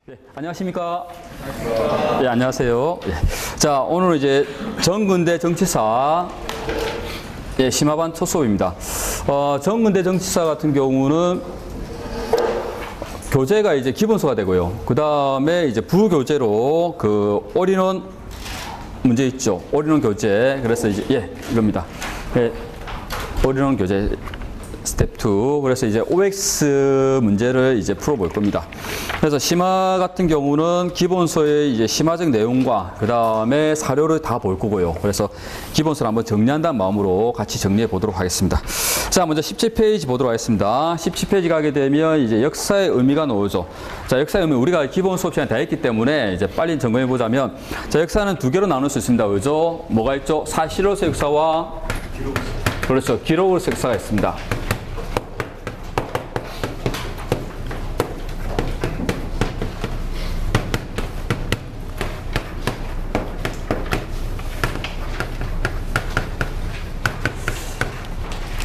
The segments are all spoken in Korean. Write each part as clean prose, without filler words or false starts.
네, 안녕하십니까? 네, 안녕하세요. 예. 자, 오늘은 이제 정근대 정치사 심화반 첫 수업입니다. 정근대 정치사 같은 경우는 교재가 이제 기본서가 되고요. 그 다음에 이제 부교재로 그 올인원 문제 있죠. 올인원 교재. 그래서 이제 이겁니다. 올인원 교재 스텝 2. 그래서 이제 OX 문제를 이제 풀어볼 겁니다. 그래서 심화 같은 경우는 기본서의 이제 심화적 내용과 그 다음에 사료를 다 볼 거고요. 그래서 기본서를 한번 정리한다는 마음으로 같이 정리해 보도록 하겠습니다. 자, 먼저 17페이지 보도록 하겠습니다. 17페이지 가게 되면 이제 역사의 의미가 나오죠. 자, 역사의 의미 우리가 기본 수업 시간에 다 했기 때문에 이제 빨리 점검해 보자면, 자, 역사는 두 개로 나눌 수 있습니다. 그죠? 뭐가 있죠? 사실로서 역사와 그렇죠. 기록으로서 역사가 있습니다.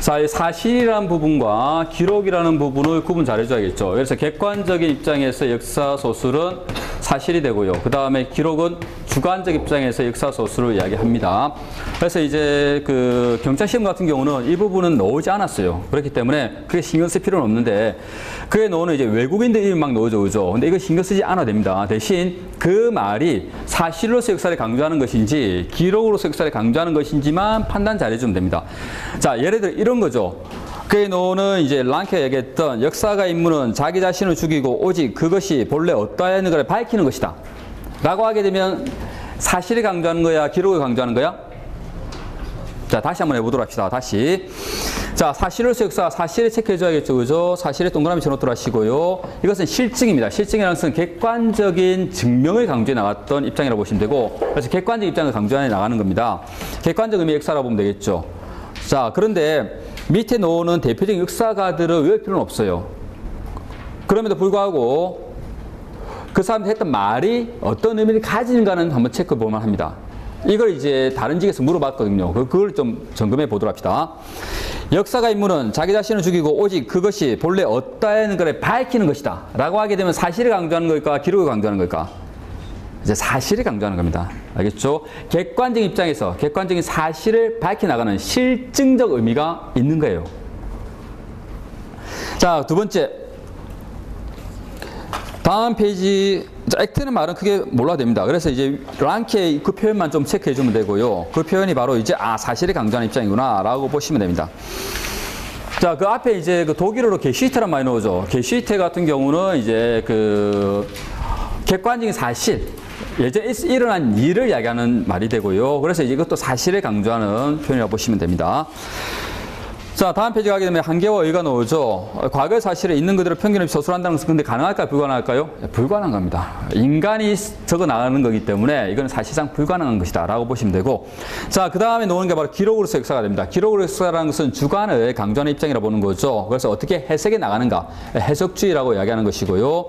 자, 이 사실이라는 부분과 기록이라는 부분을 구분 잘 해줘야겠죠. 그래서 객관적인 입장에서 역사 소설은 사실이 되고요. 그 다음에 기록은 주관적 입장에서 역사 소설을 이야기합니다. 그래서 이제 그 경찰시험 같은 경우는 이 부분은 나오지 않았어요. 그렇기 때문에 그게 신경 쓸 필요는 없는데, 그게 나오는 이제 외국인들 이름 막 나오죠. 그죠? 근데 이거 신경 쓰지 않아도 됩니다. 대신 그 말이 사실로서 역사를 강조하는 것인지 기록으로서 역사를 강조하는 것인지만 판단 잘 해주면 됩니다. 자, 예를 들어 이런 거죠. 그에 나오는 이제 랑케가 얘기했던 역사가 인물은 자기 자신을 죽이고 오직 그것이 본래 어떠하였는 걸 밝히는 것이다 라고 하게 되면 사실을 강조하는 거야, 기록을 강조하는 거야? 자, 다시 한번 해보도록 합시다. 다시. 자, 사실로서 역사, 사실을 체크해줘야겠죠. 그죠? 사실에 동그라미 쳐놓도록 하시고요. 이것은 실증입니다. 실증이라는 것은 객관적인 증명을 강조해 나갔던 입장이라고 보시면 되고, 그래서 객관적 입장을 강조해 나가는 겁니다. 객관적 의미의 역사라고 보면 되겠죠. 자, 그런데 밑에 놓는 대표적인 역사가들을 외울 필요는 없어요. 그럼에도 불구하고 그 사람들이 했던 말이 어떤 의미를 가지는가는 한번 체크해 볼만 합니다. 이걸 이제 다른 직에서 물어봤거든요. 그걸 좀 점검해 보도록 합시다. 역사가 인물은 자기 자신을 죽이고 오직 그것이 본래 어떠하는 것을 밝히는 것이다 라고 하게 되면 사실을 강조하는 걸까, 기록을 강조하는 걸까? 이제 사실을 강조하는 겁니다. 알겠죠? 객관적인 입장에서 객관적인 사실을 밝혀나가는 실증적 의미가 있는 거예요. 자, 두 번째. 다음 페이지. 자, 액트는 말은 크게 몰라도 됩니다. 그래서 이제 랑케의 그 표현만 좀 체크해 주면 되고요. 그 표현이 바로 이제 사실을 강조하는 입장이구나 라고 보시면 됩니다. 자, 그 앞에 이제 그 독일어로 게슈히테란 말이 나오죠. 게슈히테 같은 경우는 이제 그 객관적인 사실, 예전에 일어난 일을 이야기하는 말이 되고요. 그래서 이제 이것도 사실을 강조하는 표현이라고 보시면 됩니다. 자, 다음 페이지 가게 되면 한계와 의의가 나오죠. 과거의 사실에 있는 그대로 편견 없이 서술한다는 것은 근데 가능할까요? 불가능할까요? 불가능한 겁니다. 인간이 적어 나가는 거기 때문에 이건 사실상 불가능한 것이다 라고 보시면 되고, 자, 그 다음에 나오는 게 바로 기록으로서 역사가 됩니다. 기록으로서 역사라는 것은 주관을 강조하는 입장이라고 보는 거죠. 그래서 어떻게 해석해 나가는가, 해석주의라고 이야기하는 것이고요.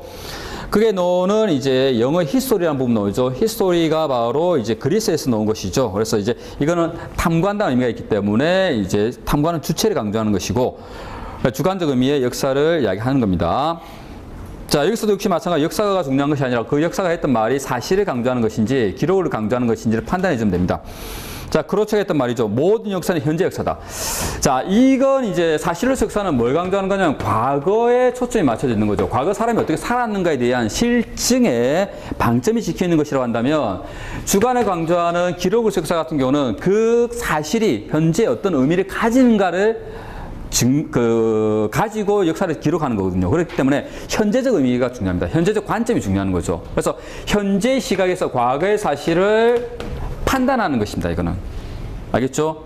그게 나오는 이제 영어 히스토리라는 부분 나오죠. 히스토리가 바로 이제 그리스에서 나온 것이죠. 그래서 이제 이거는 탐구한다는 의미가 있기 때문에 이제 탐구하는 주체를 강조하는 것이고, 주관적 의미의 역사를 이야기하는 겁니다. 자, 여기서도 역시 마찬가지로 역사가 중요한 것이 아니라 그 역사가 했던 말이 사실을 강조하는 것인지 기록을 강조하는 것인지를 판단해 주면 됩니다. 자, 크로체가 했던 말이죠. 모든 역사는 현재 역사다. 자, 이건 이제 사실로서 역사는 뭘 강조하는 거냐면 과거에 초점이 맞춰져 있는 거죠. 과거 사람이 어떻게 살았는가에 대한 실증에 방점이 찍혀 있는 것이라고 한다면, 주관을 강조하는 기록으로서 역사 같은 경우는 그 사실이 현재 어떤 의미를 가지는가를 가지고 역사를 기록하는 거거든요. 그렇기 때문에 현재적 의미가 중요합니다. 현재적 관점이 중요한 거죠. 그래서 현재 시각에서 과거의 사실을 판단하는 것입니다. 이거는. 알겠죠?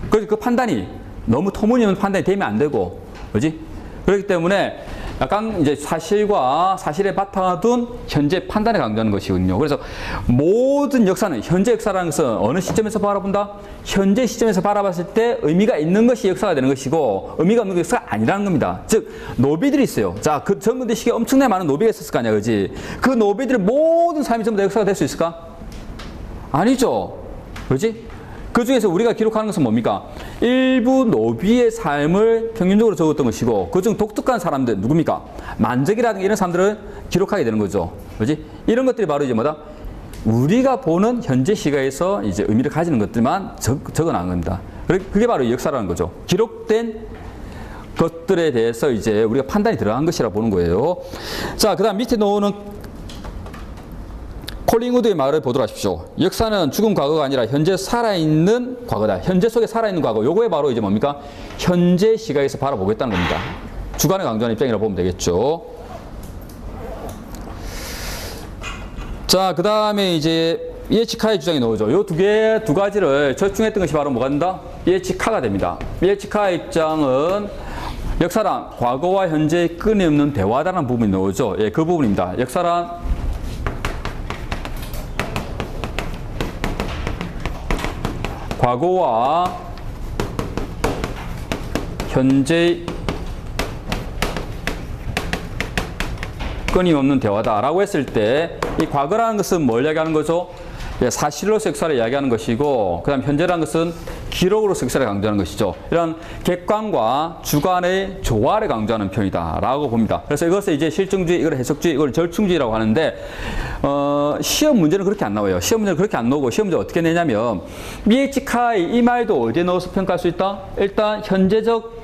그래서 그 판단이 너무 터무니없는 판단이 되면 안 되고, 그렇지? 그렇기 때문에 약간 이제 사실과 사실에 바탕을 둔 현재 판단을 강조하는 것이거든요. 그래서 모든 역사는, 현재 역사라는 것은 어느 시점에서 바라본다? 현재 시점에서 바라봤을 때 의미가 있는 것이 역사가 되는 것이고, 의미가 없는 것이 역사가 아니라는 겁니다. 즉, 노비들이 있어요. 자, 그 정근대 시기에 엄청나게 많은 노비가 있었을 거 아니야, 그지? 그 노비들의 모든 삶이 전부 다 역사가 될 수 있을까? 아니죠. 그렇지? 그 중에서 우리가 기록하는 것은 뭡니까? 일부 노비의 삶을 평균적으로 적었던 것이고 그중 독특한 사람들 누굽니까? 만적이라든가 이런 사람들을 기록하게 되는 거죠. 그렇지? 이런 것들이 바로 이제 뭐다? 우리가 보는 현재 시각에서 이제 의미를 가지는 것들만 적어놓은 겁니다. 그게 바로 역사라는 거죠. 기록된 것들에 대해서 이제 우리가 판단이 들어간 것이라 보는 거예요. 자, 그 다음 밑에 나오는 콜링우드의 말을 보도록 하십시오. 역사는 죽은 과거가 아니라 현재 살아있는 과거다. 현재 속에 살아있는 과거. 요거에 바로 이제 뭡니까? 현재 시각에서 바라보겠다는 겁니다. 주관을 강조하는 입장이라고 보면 되겠죠. 자, 그 다음에 이제 이에치카의 주장이 나오죠. 요 두 가지를 절충했던 것이 바로 뭐가 된다? 이에치카가 됩니다. 이에치카의 입장은 역사란 과거와 현재의 끊임없는 대화다라는 부분이 나오죠. 예, 그 부분입니다. 역사란 과거와 현재의 끊임없는 대화다라고 했을 때 이 과거라는 것은 뭘 이야기하는 거죠? 예, 사실로서 역사를 이야기하는 것이고 그 다음 현재라는 것은 기록으로서 역사를 강조하는 것이죠. 이런 객관과 주관의 조화를 강조하는 표현이다 라고 봅니다. 그래서 이것을 이제 실증주의, 이걸 해석주의, 이걸 절충주의라고 하는데 시험 문제는 그렇게 안 나와요. 시험 문제는 그렇게 안 나오고 시험 문제 어떻게 내냐면 미에치카이 이 말도 어디에 넣어서 평가할 수 있다? 일단 현재적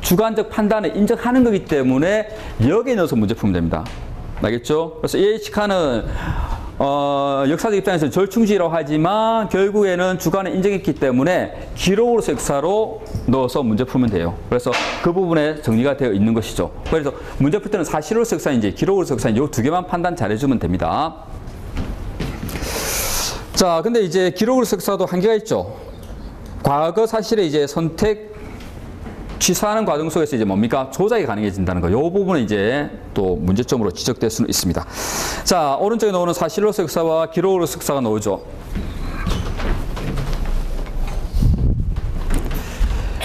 주관적 판단을 인정하는 거기 때문에 여기에 넣어서 문제 풀면 됩니다. 알겠죠? 그래서 이에치카는 역사적 입장에서 절충주의라고 하지만 결국에는 주관을 인정했기 때문에 기록으로서 역사로 넣어서 문제 풀면 돼요. 그래서 그 부분에 정리가 되어 있는 것이죠. 그래서 문제 풀 때는 사실로서 역사인지 기록으로서 역사인지 이 두 개만 판단 잘해주면 됩니다. 자, 근데 이제 기록으로서 역사도 한계가 있죠. 과거 사실의 이제 선택 취사하는 과정 속에서 이제 뭡니까? 조작이 가능해진다는 거. 이 부분은 이제 또 문제점으로 지적될 수는 있습니다. 자, 오른쪽에 나오는 사실로서 역사와 기록으로서 역사가 나오죠.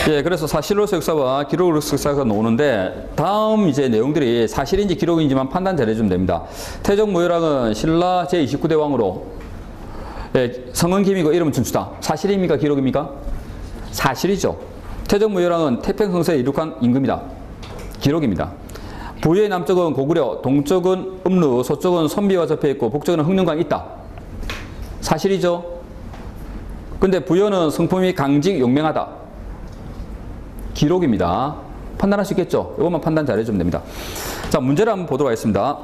예, 그래서 사실로서 역사와 기록으로서 역사가 나오는데 다음 이제 내용들이 사실인지 기록인지만 판단 잘해주면 됩니다. 태종무열왕은 신라 제29대 왕으로 예, 성은김이고 이름은 춘추다. 사실입니까? 기록입니까? 사실이죠. 태종무열왕은 태평성서에 이룩한 임금이다. 기록입니다. 부여의 남쪽은 고구려, 동쪽은 음루, 서쪽은 선비와 접해있고 북쪽은 흥릉강이 있다. 사실이죠. 근데 부여는 성품이 강직 용맹하다. 기록입니다. 판단할 수 있겠죠. 이것만 판단 잘해주면 됩니다. 자, 문제를 한번 보도록 하겠습니다.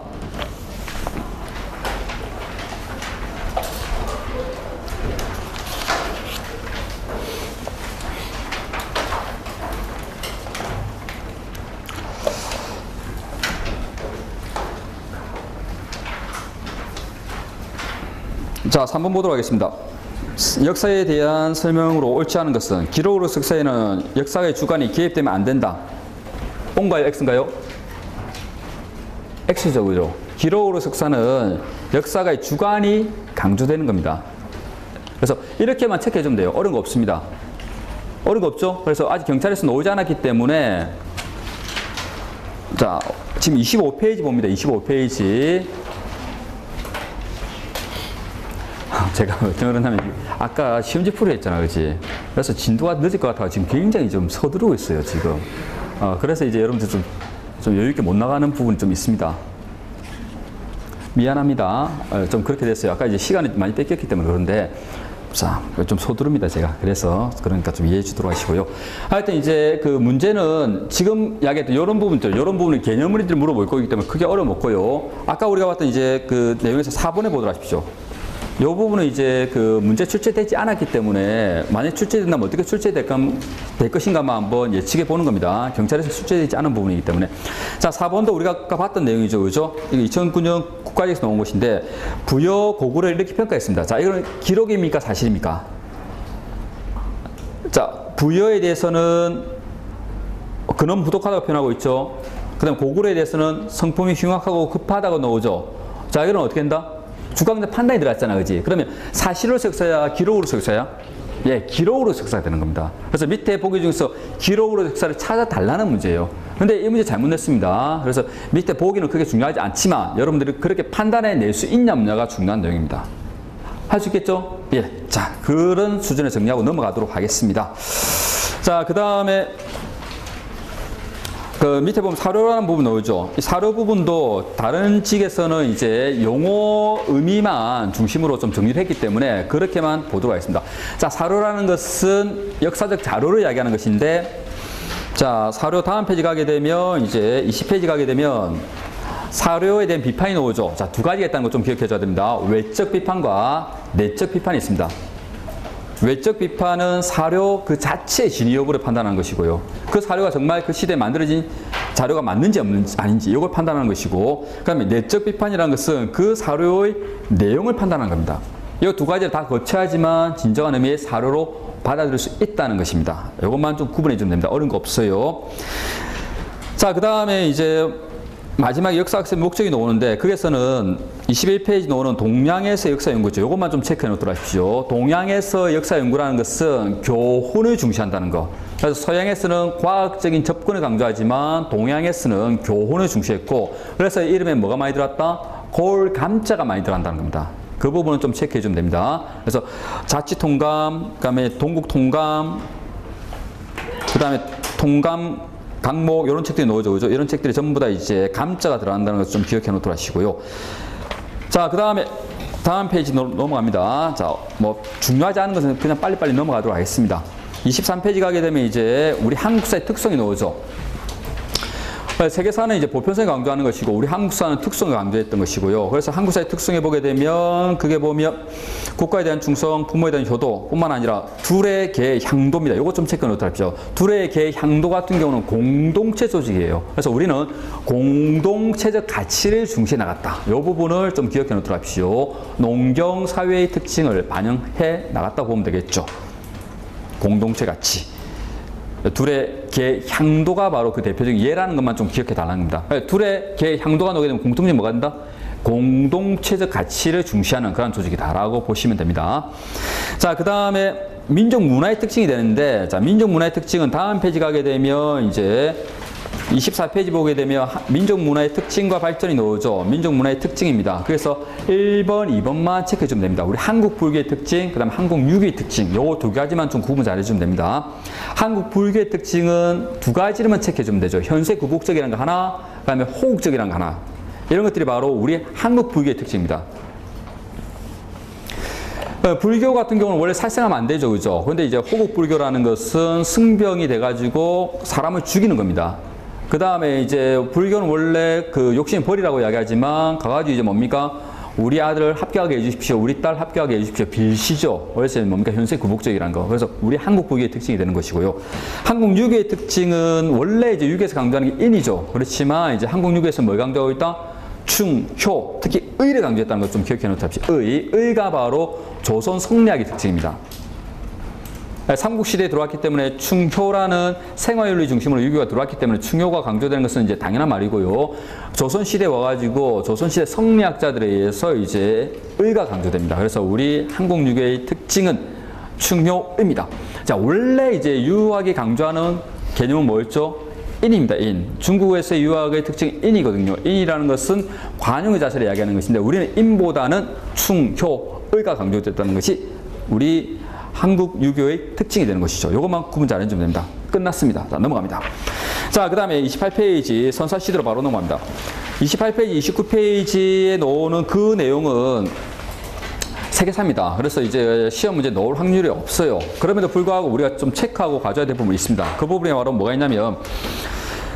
자, 3번 보도록 하겠습니다. 역사에 대한 설명으로 옳지 않은 것은 기록으로서 역사에는 역사의 주관이 개입되면 안 된다. O인가요? X인가요? X죠, 그죠? 기록으로서 역사는 역사의 주관이 강조되는 겁니다. 그래서 이렇게만 체크해주면 돼요. 어려운 거 없습니다. 어려운 거 없죠? 그래서 아직 경찰에서 나오지 않았기 때문에 자, 지금 25페이지 봅니다. 25페이지. 제가 어떤 그러냐면 아까 시험지 풀이 했잖아, 그렇지? 그래서 진도가 늦을 것 같아서 지금 굉장히 좀 서두르고 있어요, 지금. 그래서 이제 여러분들 좀 여유 있게 못 나가는 부분이 좀 있습니다. 미안합니다. 좀 그렇게 됐어요. 아까 이제 시간이 많이 뺏겼기 때문에 그런데 자, 좀 서두릅니다, 제가. 그래서 그러니까 좀 이해해 주도록 하시고요. 하여튼 이제 그 문제는 지금 이야기했던 이런 부분들, 이런 부분을 개념문의들 물어볼 거기 때문에 크게 어려움 없고요. 아까 우리가 봤던 이제 그 내용에서 4번에 보도록 하십시오. 이 부분은 이제 그 문제 출제되지 않았기 때문에 만약 출제된다면 어떻게 출제될 것인가만 한번 예측해 보는 겁니다. 경찰에서 출제되지 않은 부분이기 때문에. 자, 4번도 우리가 아까 봤던 내용이죠. 그죠? 이거 2009년 국가직에서 나온 것인데 부여 고구려를 이렇게 평가했습니다. 자, 이거는 기록입니까? 사실입니까? 자, 부여에 대해서는 근원 부족하다고 표현하고 있죠. 그 다음 고구려에 대해서는 성품이 흉악하고 급하다고 나오죠. 자, 이거는 어떻게 된다? 주관적 판단이 들어갔잖아, 그지? 그러면 사실로서 역사야, 기록으로서 역사야? 예, 기록으로서 역사가 되는 겁니다. 그래서 밑에 보기 중에서 기록으로서 역사를 찾아달라는 문제예요. 근데 이 문제 잘못 냈습니다. 그래서 밑에 보기는 그렇게 중요하지 않지만 여러분들이 그렇게 판단해낼 수 있냐 없냐가 중요한 내용입니다. 할 수 있겠죠? 예. 자, 그런 수준에 정리하고 넘어가도록 하겠습니다. 자, 그 다음에 그 밑에 보면 사료라는 부분 나오죠. 이 사료 부분도 다른 직에서는 이제 용어 의미만 중심으로 좀 정리를 했기 때문에 그렇게만 보도록 하겠습니다. 자, 사료라는 것은 역사적 자료를 이야기하는 것인데, 자, 사료 다음 페이지 가게 되면 이제 20페이지 가게 되면 사료에 대한 비판이 나오죠. 자, 두 가지가 있다는 거 좀 기억해 줘야 됩니다. 외적 비판과 내적 비판이 있습니다. 외적 비판은 사료 그 자체의 진위 여부를 판단하는 것이고요. 그 사료가 정말 그 시대에 만들어진 자료가 맞는지 없는지 아닌지 이걸 판단하는 것이고, 그다음에 내적 비판이라는 것은 그 사료의 내용을 판단하는 겁니다. 이 두 가지를 다 거쳐야지만 진정한 의미의 사료로 받아들일 수 있다는 것입니다. 이것만 좀 구분해 주면 됩니다. 어려운 거 없어요. 자, 그 다음에 이제 마지막 역사학습 목적이 나오는데, 거기에서는 21페이지 나오는 동양에서 역사 연구죠. 이것만 좀 체크해 놓도록 하십시오. 동양에서 역사 연구라는 것은 교훈을 중시한다는 거. 그래서 서양에서는 과학적인 접근을 강조하지만 동양에서는 교훈을 중시했고, 그래서 이름에 뭐가 많이 들어갔다? 골감자가 많이 들어간다는 겁니다. 그 부분은 좀 체크해 주면 됩니다. 그래서 자치통감, 그다음에 동국통감, 그다음에 통감 강목 이런 책들이 나오죠. 그죠? 이런 책들이 전부 다 이제 감자가 들어간다는 것을 좀 기억해 놓도록 하시고요. 자, 그 다음에 다음 페이지 넘어갑니다. 자, 뭐 중요하지 않은 것은 그냥 빨리빨리 넘어가도록 하겠습니다. 23페이지 가게 되면 이제 우리 한국사의 특성이 나오죠. 세계사는 이제 보편성을 강조하는 것이고 우리 한국사는 특성을 강조했던 것이고요. 그래서 한국사의 특성에 보게 되면 그게 보면 국가에 대한 충성, 부모에 대한 효도 뿐만 아니라 둘의 개 향도입니다. 이것 좀 체크해 놓도록 하십시오. 둘의 개 향도 같은 경우는 공동체 조직이에요. 그래서 우리는 공동체적 가치를 중시해 나갔다. 이 부분을 좀 기억해 놓도록 하십시오. 농경 사회의 특징을 반영해 나갔다고 보면 되겠죠. 공동체 가치. 둘의 개 향도가 바로 그 대표적인 예라는 것만 좀 기억해 달라는 겁니다. 둘의 개 향도가 나오게 되면 공통점이 뭐가 된다? 공동체적 가치를 중시하는 그런 조직이다라고 보시면 됩니다. 자, 그 다음에 민족 문화의 특징이 되는데, 자, 민족 문화의 특징은 다음 페이지 가게 되면 이제 24페이지 보게 되면 민족 문화의 특징과 발전이 나오죠. 민족 문화의 특징입니다. 그래서 1번, 2번만 체크해 주면 됩니다. 우리 한국 불교의 특징, 그 다음에 한국 유교의 특징, 요거 두 가지만 좀 구분 잘 해주면 됩니다. 한국 불교의 특징은 두 가지로만 체크해 주면 되죠. 현세 구국적이라는 거 하나, 그 다음에 호국적이라는 거 하나. 이런 것들이 바로 우리 한국 불교의 특징입니다. 불교 같은 경우는 원래 살생하면 안 되죠. 그죠? 그런데 이제 호국 불교라는 것은 승병이 돼가지고 사람을 죽이는 겁니다. 그 다음에 이제 불교는 원래 그 욕심 버리라고 이야기하지만 가가지고 이제 뭡니까? 우리 아들 합격하게 해주십시오. 우리 딸 합격하게 해주십시오. 빌시죠. 그래서 뭡니까? 현세 구복적이라는 거. 그래서 우리 한국 불교의 특징이 되는 것이고요. 한국 유교의 특징은 원래 이제 유교에서 강조하는 게 인이죠. 그렇지만 이제 한국 유교에서 뭘 강조하고 있다? 충, 효, 특히 의를 강조했다는 것 좀 기억해 놓도록 합시다. 의가 바로 조선 성리학의 특징입니다. 삼국시대에 들어왔기 때문에 충효라는 생활윤리 중심으로 유교가 들어왔기 때문에 충효가 강조되는 것은 이제 당연한 말이고요. 조선시대에 와가지고 조선시대 성리학자들에 의해서 이제 의가 강조됩니다. 그래서 우리 한국 유교의 특징은 충효입니다. 자, 원래 이제 유학이 강조하는 개념은 뭐였죠? 인입니다. 인. 중국에서의 유학의 특징이 인이거든요. 인이라는 것은 관용의 자세를 이야기하는 것인데 우리는 인보다는 충효의가 강조됐다는 것이 우리 한국 유교의 특징이 되는 것이죠. 이것만 구분 잘 해주면 됩니다. 끝났습니다. 자, 넘어갑니다. 자, 그 다음에 28페이지 선사 시대로 바로 넘어갑니다. 28페이지, 29페이지에 나오는 그 내용은 세계사입니다. 그래서 이제 시험 문제 나올 확률이 없어요. 그럼에도 불구하고 우리가 좀 체크하고 가져야 될 부분이 있습니다. 그 부분에 바로 뭐가 있냐면,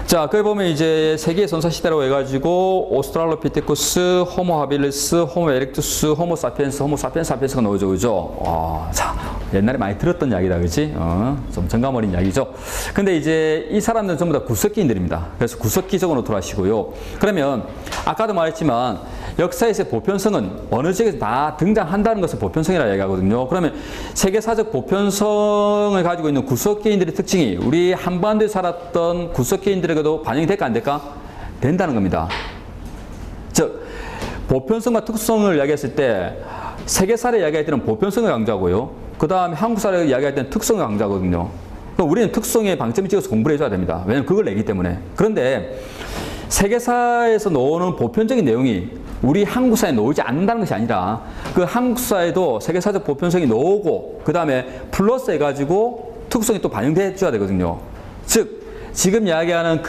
자, 거기 보면 이제 세계의 선사 시대라고 해가지고 오스트랄로피테쿠스, 호모 하빌리스, 호모 에렉투스, 호모 사피엔스, 호모 사피엔스, 사피엔스가 나오죠, 그죠? 자, 옛날에 많이 들었던 이야기다, 그렇지? 좀 정감 어린 이야기죠. 근데 이제 이 사람들은 전부 다 구석기인들입니다. 그래서 구석기 적어 놓도록 하시고요. 그러면 아까도 말했지만 역사에서의 보편성은 어느 지역에서 다 등장한다는 것을 보편성이라고 얘기하거든요. 그러면 세계사적 보편성을 가지고 있는 구석기인들의 특징이 우리 한반도에 살았던 구석기인들에게도 반영이 될까 안 될까? 된다는 겁니다. 즉 보편성과 특성을 이야기했을 때 세계사를 이야기할 때는 보편성을 강조하고요. 그 다음에 한국사를 이야기할 때는 특성을 강조하거든요. 그럼 우리는 특성에 방점을 찍어서 공부를 해줘야 됩니다. 왜냐하면 그걸 내기 때문에. 그런데 세계사에서 나오는 보편적인 내용이 우리 한국사에 나오지 않는다는 것이 아니라 그 한국사에도 세계사적 보편성이 나오고 그 다음에 플러스 해가지고 특성이 또 반영돼 줘야 되거든요. 즉 지금 이야기하는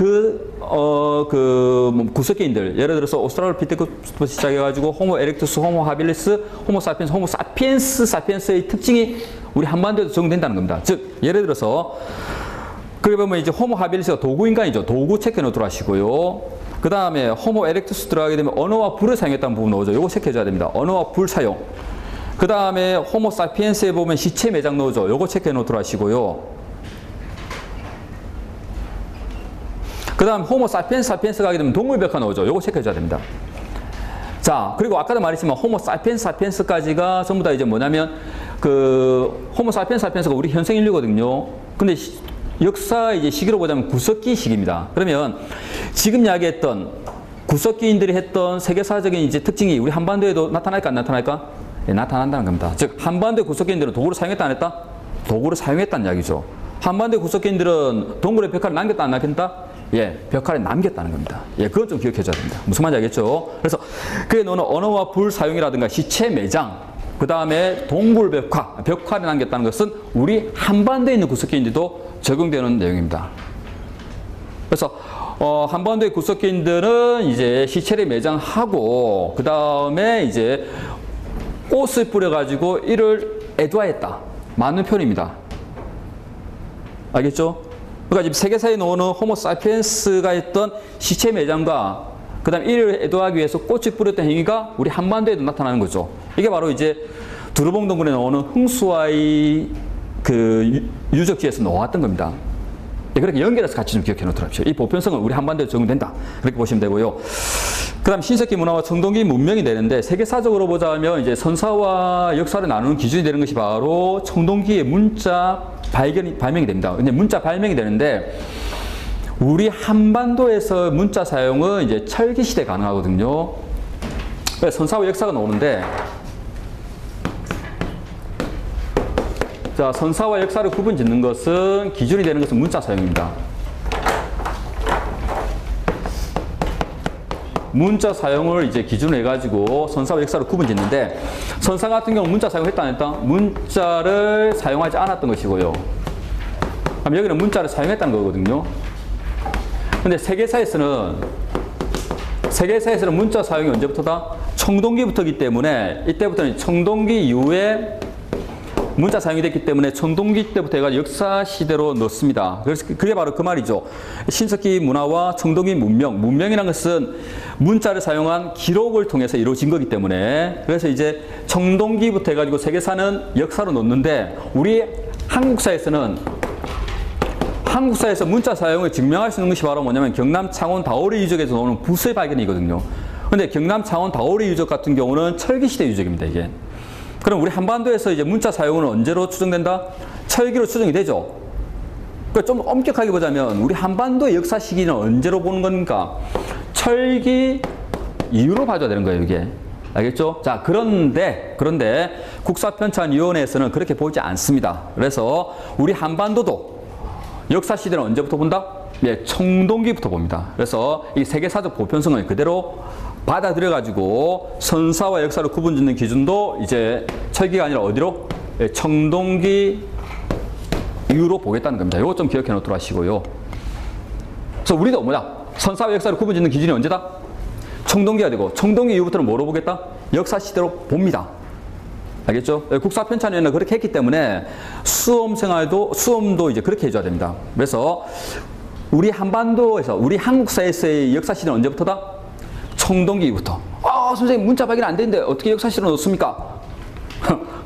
구석기인들, 예를 들어서 오스트랄로피테쿠스부터 시작해가지고 호모 에렉투스, 호모 하빌리스, 호모 사피엔스, 호모 사피엔스의 특징이 우리 한반도에도 적용된다는 겁니다. 즉 예를 들어서 그래 보면 이제 호모 하빌리스가 도구 인간이죠. 도구 체크해 놓도록 하시고요. 그 다음에 호모 에렉투스 들어가게 되면 언어와 불을 사용했다는 부분 나오죠. 요거 체크해줘야 됩니다. 언어와 불 사용. 그 다음에 호모 사피엔스에 보면 시체 매장 나오죠. 요거 체크해 놓도록 하시고요. 그 다음 호모 사피엔스 가게 되면 동물 벽화 나오죠. 요거 체크해줘야 됩니다. 자, 그리고 아까도 말했지만 호모 사피엔스까지가 전부 다 이제 뭐냐면 호모 사피엔스가 우리 현생 인류거든요. 근데 역사 이제 시기로 보자면 구석기 시기입니다. 그러면 지금 이야기했던 구석기인들이 했던 세계사적인 이제 특징이 우리 한반도에도 나타날까 안 나타날까? 예, 나타난다는 겁니다. 즉 한반도의 구석기인들은 도구를 사용했다 안 했다? 도구를 사용했다는 이야기죠. 한반도의 구석기인들은 동굴의 벽화를 남겼다 안 남겼다? 예, 벽화를 남겼다는 겁니다. 예, 그건 좀 기억해줘야 됩니다. 무슨 말인지 알겠죠? 그래서 그에 너는 언어와 불 사용이라든가 시체 매장, 그 다음에 동굴 벽화를 남겼다는 것은 우리 한반도에 있는 구석기인들도 적용되는 내용입니다. 그래서 한반도의 구석기인들은 이제 시체를 매장하고 그 다음에 이제 꽃을 뿌려가지고 이를 애도하였다. 맞는 표현입니다. 알겠죠? 그러니까 지금 세계사에 나오는 호모 사피엔스가 했던 시체 매장과 그 다음에 이를 애도하기 위해서 꽃을 뿌렸던 행위가 우리 한반도에도 나타나는 거죠. 이게 바로 이제 두루봉 동굴에 나오는 흥수와의 유적지에서 나왔던 겁니다. 예, 그렇게 연결해서 같이 좀 기억해 놓도록 합시다. 이 보편성은 우리 한반도에 적용된다. 그렇게 보시면 되고요. 그 다음 신석기 문화와 청동기 문명이 되는데 세계사적으로 보자면 이제 선사와 역사를 나누는 기준이 되는 것이 바로 청동기의 문자 발명이 됩니다. 근데 문자 발명이 되는데 우리 한반도에서 문자 사용은 이제 철기 시대 가능하거든요. 선사와 역사가 나오는데 자, 선사와 역사를 구분 짓는 것은 기준이 되는 것은 문자 사용입니다. 문자 사용을 이제 기준으로 해가지고 선사와 역사를 구분 짓는데 선사 같은 경우는 문자 사용했다 안 했다? 문자를 사용하지 않았던 것이고요. 그럼 여기는 문자를 사용했다는 거거든요. 근데 세계사에서는 문자 사용이 언제부터다? 청동기부터이기 때문에 이때부터는 청동기 이후에 문자 사용이 됐기 때문에 청동기 때부터 해가지고 역사 시대로 넣습니다. 그래서 그게 바로 그 말이죠. 신석기 문화와 청동기 문명이라는 것은 문자를 사용한 기록을 통해서 이루어진 거기 때문에 그래서 이제 청동기부터 해가지고 세계사는 역사로 넣는데 우리 한국사에서 문자 사용을 증명할 수 있는 것이 바로 뭐냐면 경남 창원 다오리 유적에서 나오는 붓의 발견이거든요. 근데 경남 창원 다오리 유적 같은 경우는 철기시대 유적입니다, 이게. 그럼 우리 한반도에서 이제 문자 사용은 언제로 추정된다? 철기로 추정이 되죠. 그러니까 좀 엄격하게 보자면 우리 한반도의 역사 시기는 언제로 보는 겁니까? 철기 이후로 봐줘야 되는 거예요, 이게. 알겠죠? 자, 그런데 국사편찬위원회에서는 그렇게 보지 않습니다. 그래서 우리 한반도도 역사 시대는 언제부터 본다? 예, 청동기부터 봅니다. 그래서 이 세계사적 보편성을 그대로 받아들여가지고 선사와 역사를 구분 짓는 기준도 이제 철기가 아니라 어디로? 예, 청동기 이후로 보겠다는 겁니다. 이거 좀 기억해 놓도록 하시고요. 그래서 우리도 뭐냐? 선사와 역사를 구분 짓는 기준이 언제다? 청동기가 되고 청동기 이후부터는 뭐로 보겠다? 역사 시대로 봅니다. 알겠죠? 국사편찬위원회는 그렇게 했기 때문에 수험도 이제 그렇게 해줘야 됩니다. 그래서 우리 한반도에서 우리 한국사에서의 역사 시대는 언제부터다? 청동기부터. 선생님 문자 발견 안 되는데 어떻게 역사 시대로 넣습니까?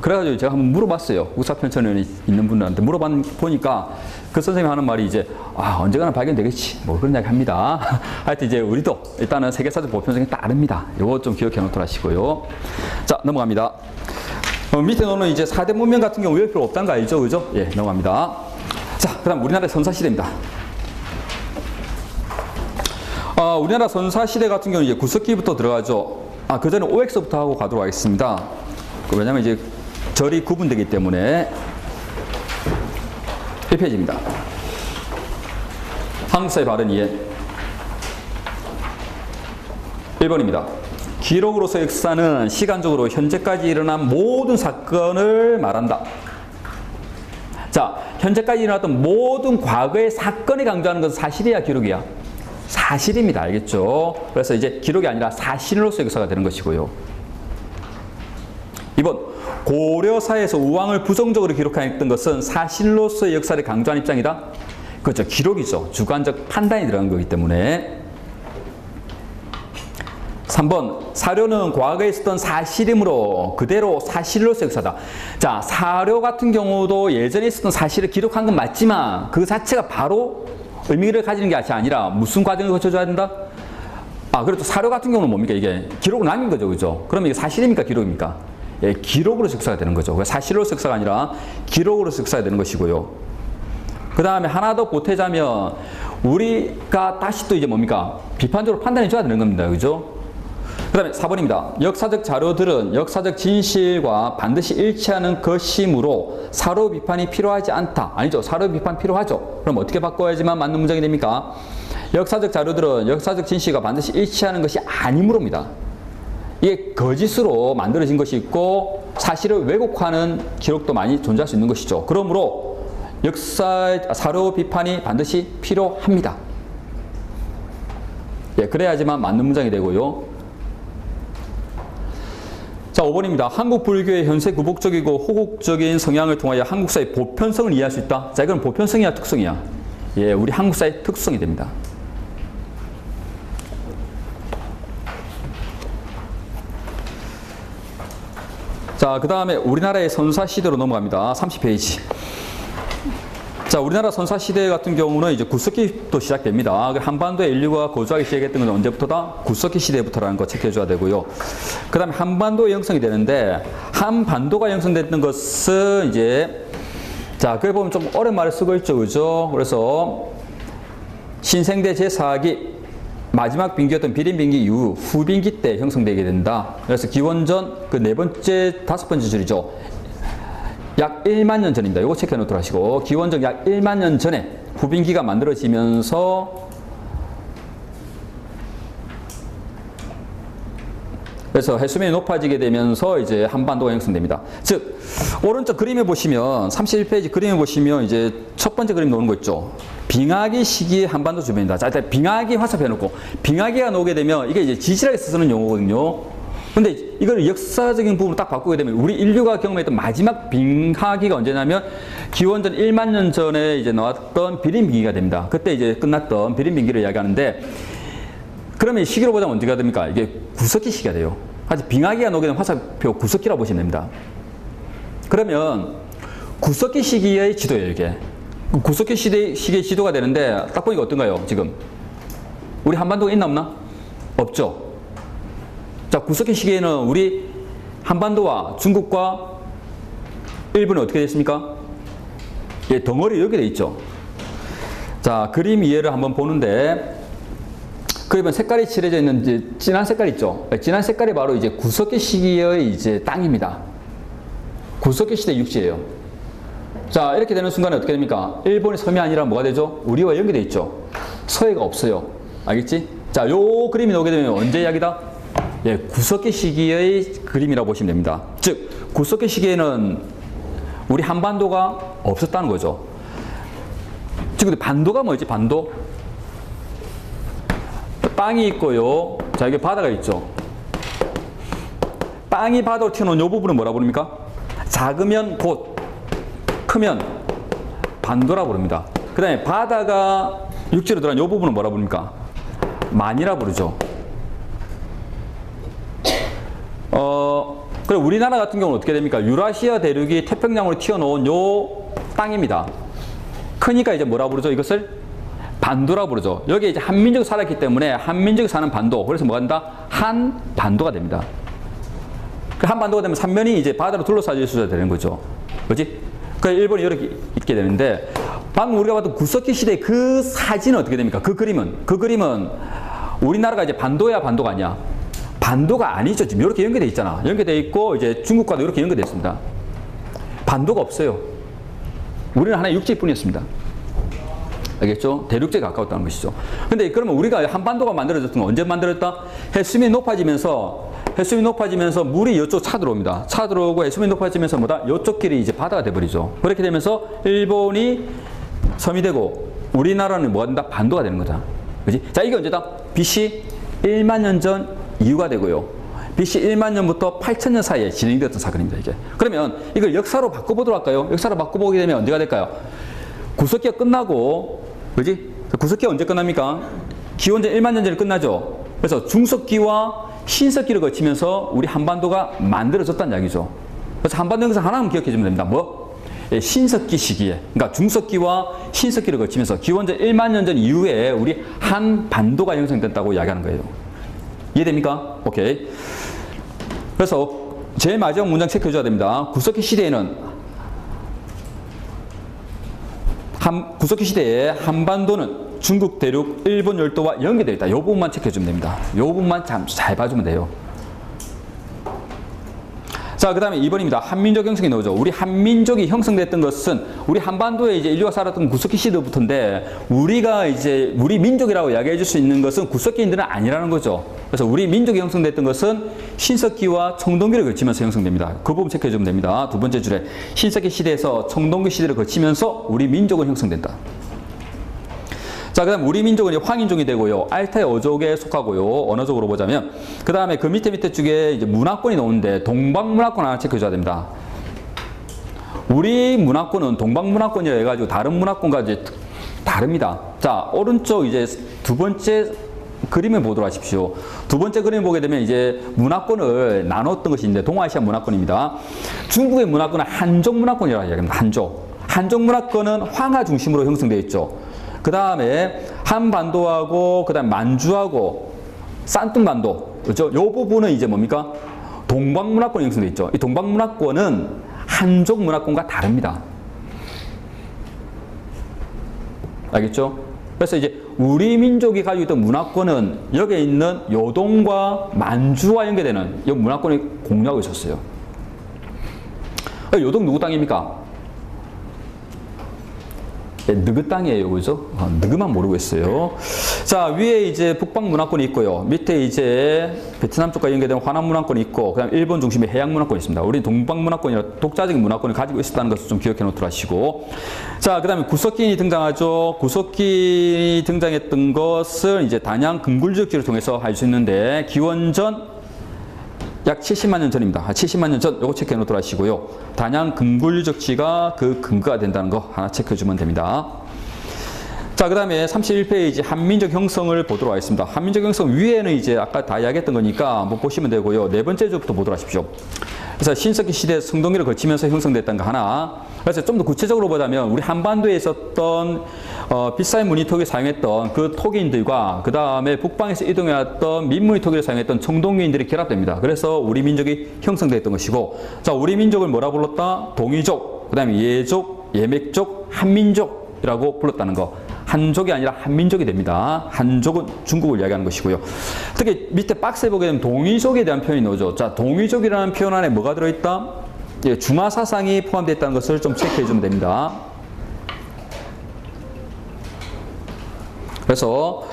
그래가지고 제가 한번 물어봤어요. 국사편찬위원회 있는 분들한테 물어보니까 그 선생님이 하는 말이 이제 언젠가는 발견되겠지. 뭐 그런 이야기 합니다. 하여튼 이제 우리도 일단은 세계사적 보편성에 따릅니다. 이거 좀 기억해 놓도록 하시고요. 자, 넘어갑니다. 밑에 놓는 이제 4대 문명 같은 경우 외울 필요 없다는 거 알죠? 그죠? 예, 넘어갑니다. 자, 그 다음 우리나라의 선사시대입니다. 우리나라 선사시대 같은 경우는 이제 구석기부터 들어가죠. 그 전에 OX부터 하고 가도록 하겠습니다. 왜냐면 이제 절이 구분되기 때문에 1페이지입니다. 한국사의 바른 이해 1번입니다. 기록으로서 역사는 시간적으로 현재까지 일어난 모든 사건을 말한다. 자, 현재까지 일어났던 모든 과거의 사건을 강조하는 것은 사실이야, 기록이야? 사실입니다. 알겠죠? 그래서 이제 기록이 아니라 사실로서의 역사가 되는 것이고요. 2번, 고려사에서 우왕을 부정적으로 기록했던 것은 사실로서의 역사를 강조한 입장이다? 그렇죠. 기록이죠. 주관적 판단이 들어간 거기 때문에. 3번, 사료는 과거에 있었던 사실이므로 그대로 사실로서의 역사다. 자, 사료 같은 경우도 예전에 있었던 사실을 기록한 건 맞지만 그 자체가 바로 의미를 가지는 게 아니라 무슨 과정을 거쳐줘야 된다? 그렇죠. 사료 같은 경우는 뭡니까? 이게 기록을 남긴 거죠. 그죠? 그럼 이게 사실입니까? 기록입니까? 예, 기록으로서 역사가 되는 거죠. 사실로서 역사가 아니라 기록으로서 역사가 되는 것이고요. 그 다음에 하나 더 보태자면 우리가 다시 또 이제 뭡니까? 비판적으로 판단해 줘야 되는 겁니다. 그죠? 그 다음에 4번입니다. 역사적 자료들은 역사적 진실과 반드시 일치하는 것이므로 사료 비판이 필요하지 않다. 아니죠. 사료 비판 필요하죠. 그럼 어떻게 바꿔야지만 맞는 문장이 됩니까? 역사적 자료들은 역사적 진실과 반드시 일치하는 것이 아니므로입니다. 이게 거짓으로 만들어진 것이 있고 사실을 왜곡하는 기록도 많이 존재할 수 있는 것이죠. 그러므로 사료 비판이 반드시 필요합니다. 예, 그래야지만 맞는 문장이 되고요. 자, 5번입니다. 한국 불교의 현세 구복적이고 호국적인 성향을 통하여 한국사의 보편성을 이해할 수 있다. 자, 이건 보편성이야, 특성이야? 예, 우리 한국사의 특성이 됩니다. 자, 그 다음에 우리나라의 선사시대로 넘어갑니다. 30페이지. 자, 우리나라 선사시대 같은 경우는 이제 구석기부터 시작됩니다. 한반도에 인류가 거주하기 시작했던 건 언제부터다? 구석기 시대부터라는 거 체크해줘야 되고요. 그 다음에 한반도가 형성이 되는데, 한반도가 형성됐던 것은 이제, 자, 그에 보면 좀 어려운 말을 쓰고 있죠. 그죠? 그래서, 신생대 제4기, 마지막 빙기였던 비린빙기 이후 후빙기 때 형성되게 된다. 그래서 기원전 그 네 번째, 다섯 번째 줄이죠. 약 1만 년 전입니다. 이거 체크해 놓도록 하시고, 기원전 약 1만 년 전에 후빙기가 만들어지면서 그래서 해수면이 높아지게 되면서 이제 한반도가 형성됩니다. 즉, 오른쪽 그림에 보시면 31페이지 그림에 보시면 이제 첫 번째 그림 나오는 거 있죠. 빙하기 시기의 한반도 주변이다. 자, 일단 빙하기 화살표 해놓고 빙하기가 나오게 되면 이게 이제 지질학에 쓰는 용어거든요. 근데 이걸 역사적인 부분으로 딱 바꾸게 되면 우리 인류가 경험했던 마지막 빙하기가 언제냐면 기원전 1만 년 전에 이제 나왔던 비린빙기가 됩니다. 그때 이제 끝났던 비린빙기를 이야기하는데 그러면 시기로 보자면 언제가 됩니까? 이게 구석기 시기가 돼요. 아직 빙하기가 나오게 되면 화살표 구석기라고 보시면 됩니다. 그러면 구석기 시기의 지도예요, 이게. 구석기 시기의 지도가 되는데 딱 보니까 어떤가요, 지금? 우리 한반도가 있나 없나? 없죠. 자, 구석기 시기에는 우리 한반도와 중국과 일본은 어떻게 됐습니까? 예, 덩어리 이렇게 돼 있죠. 자, 그림 이해를 한번 보는데 그러면 색깔이 칠해져 있는 이제 진한 색깔 있죠. 진한 색깔이 바로 이제 구석기 시기의 이제 땅입니다. 구석기 시대 육지예요. 자, 이렇게 되는 순간에 어떻게 됩니까? 일본의 섬이 아니라 뭐가 되죠? 우리와 연계되어 있죠. 서해가 없어요. 알겠지? 자, 요 그림이 나오게 되면 언제 이야기다? 예, 구석기 시기의 그림이라고 보시면 됩니다. 즉, 구석기 시기에는 우리 한반도가 없었다는 거죠. 지금 반도가 뭐지? 반도? 땅이 있고요. 자, 여기 바다가 있죠. 땅이 바다로 튀어나온 이 부분은 뭐라 부릅니까? 작으면 곧, 크면 반도라 부릅니다. 그 다음에 바다가 육지로 들어간 이 부분은 뭐라 부릅니까? 만이라 부르죠. 그리고 우리나라 같은 경우는 어떻게 됩니까? 유라시아 대륙이 태평양으로 튀어나온 요 땅입니다. 크니까 이제 뭐라 부르죠? 이것을 반도라 부르죠. 여기에 이제 한민족이 살았기 때문에 한민족이 사는 반도. 그래서 뭐가 된다? 한반도가 됩니다. 그 한반도가 되면 삼면이 이제 바다로 둘러싸여 있어야 되는 거죠. 그렇지? 그래서 일본이 이렇게 있게 되는데 방금 우리가 봤던 구석기 시대의 그 사진은 어떻게 됩니까? 그 그림은 우리나라가 이제 반도야, 반도가 아니야? 반도가 아니죠. 지금 이렇게 연결되어 있잖아. 연결되어 있고 이제 중국과도 이렇게 연결되어 있습니다. 반도가 없어요. 우리는 하나의 육지일 뿐이었습니다. 알겠죠? 대륙제에 가까웠다는 것이죠. 근데 그러면 우리가 한반도가 만들어졌던 건 언제 만들었다? 해수면이 높아지면서 해수면이 높아지면서 물이 이쪽 차 들어옵니다. 차 들어오고 해수면이 높아지면서 뭐다? 이쪽 길이 이제 바다가 돼버리죠. 그렇게 되면서 일본이 섬이 되고 우리나라는 뭐가 된다? 반도가 되는 거다. 그지? 자, 이게 언제다? BC 1만 년 전 이후가 되고요. BC 1만 년부터 8,000년 사이에 진행되었던 사건입니다, 이게. 그러면 이걸 역사로 바꿔보도록 할까요? 역사로 바꿔보게 되면 언제가 될까요? 구석기가 끝나고, 그지? 구석기가 언제 끝납니까? 기원전 1만 년 전에 끝나죠. 그래서 중석기와 신석기를 거치면서 우리 한반도가 만들어졌다는 이야기죠. 그래서 한반도 영상 하나만 기억해 주면 됩니다. 뭐? 예, 신석기 시기에, 그러니까 중석기와 신석기를 거치면서 기원전 1만 년 전 이후에 우리 한반도가 형성됐다고 이야기하는 거예요. 이해됩니까? 오케이. 그래서 제일 마지막 문장 체크해줘야 됩니다. 구석기 시대에는 구석기 시대에 한반도는 중국 대륙, 일본 열도와 연계되어 있다. 이 부분만 체크해주면 됩니다. 이 부분만 잘 봐주면 돼요. 자, 그 다음에 2번입니다. 한민족 형성이 나오죠. 우리 한민족이 형성됐던 것은 우리 한반도에 이제 인류가 살았던 구석기 시대부터인데 우리가 이제 우리 민족이라고 이야기해 줄 수 있는 것은 구석기인들은 아니라는 거죠. 그래서 우리 민족이 형성됐던 것은 신석기와 청동기를 거치면서 형성됩니다. 그 부분 체크해 주면 됩니다. 두 번째 줄에 신석기 시대에서 청동기 시대를 거치면서 우리 민족은 형성된다. 자, 그 다음 우리 민족은 황인종이 되고요. 알타이 어족에 속하고요. 언어적으로 보자면 그 다음에 그 밑에 쪽에 이제 문화권이 나오는데 동방문화권 하나 체크해줘야 됩니다. 우리 문화권은 동방문화권이라 해가지고 다른 문화권과 이제 다릅니다. 자, 오른쪽 이제 두 번째 그림을 보도록 하십시오. 두 번째 그림을 보게 되면 이제 문화권을 나눴던 것이 있는데 동아시아 문화권입니다. 중국의 문화권은 한족 문화권이라고 이야기합니다. 한족 문화권은 황하 중심으로 형성되어 있죠. 그 다음에 한반도하고 그 다음 만주하고 산둥반도, 그렇죠? 이 부분은 이제 뭡니까? 동방문화권이 형성되어 있죠. 이 동방문화권은 한족 문화권과 다릅니다. 알겠죠? 그래서 이제 우리 민족이 가지고 있던 문화권은 여기에 있는 요동과 만주와 연계되는 이 문화권을 공유하고 있었어요. 요동 누구 땅입니까? 느그 땅이에요, 그죠? 느그만 모르고 있어요. 자, 위에 이제 북방 문화권이 있고요. 밑에 이제 베트남 쪽과 연계된 화남 문화권이 있고, 그 다음 일본 중심의 해양 문화권이 있습니다. 우리 동방 문화권이라 독자적인 문화권을 가지고 있었다는 것을 좀 기억해 놓도록 하시고. 자, 그 다음에 구석기인이 등장하죠. 구석기 등장했던 것을 이제 단양 금굴지역지를 통해서 알 수 있는데, 기원전 약 70만 년 전입니다. 70만 년 전, 요거 체크해 놓도록 하시고요. 단양 금굴적지가 그 근거가 된다는 거 하나 체크해 주면 됩니다. 자, 그 다음에 31페이지 한민족 형성을 보도록 하겠습니다. 한민족 형성 위에는 이제 아까 다 이야기했던 거니까 뭐 보시면 되고요. 네 번째 줄부터 보도록 하십시오. 그래서 신석기 시대 성동기를 거치면서 형성됐던 거 하나. 그래서 좀 더 구체적으로 보자면 우리 한반도에 있었던 빗살 무늬 토기를 사용했던 그 토기인들과 그 다음에 북방에서 이동해왔던 민무늬 토기를 사용했던 청동기인들이 결합됩니다. 그래서 우리 민족이 형성되었던 것이고, 자, 우리 민족을 뭐라 불렀다? 동이족, 그 다음에 예족, 예맥족, 한민족이라고 불렀다는 거. 한족이 아니라 한민족이 됩니다. 한족은 중국을 이야기하는 것이고요. 특히 밑에 박스에 보게 되면 동이족에 대한 표현이 나오죠. 자, 동이족이라는 표현 안에 뭐가 들어있다? 예, 중화 사상이 포함되어 있다는 것을 좀 체크해 주면 됩니다. 그래서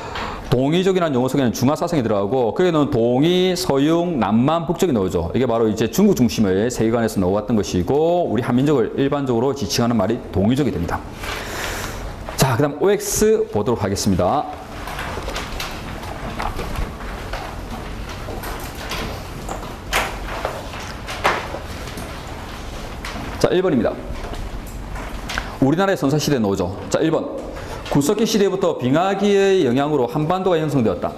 동이족이라는 용어 속에는 중화 사상이 들어가고, 거기는 동이, 서융, 남만, 북쪽이 나오죠. 이게 바로 이제 중국 중심의 세계관에서 나왔던 것이고, 우리 한민족을 일반적으로 지칭하는 말이 동이족이 됩니다. 자, 그 다음 OX 보도록 하겠습니다. 자, 1번입니다. 우리나라의 선사시대 나오죠. 자, 1번. 구석기 시대부터 빙하기의 영향으로 한반도가 형성되었다.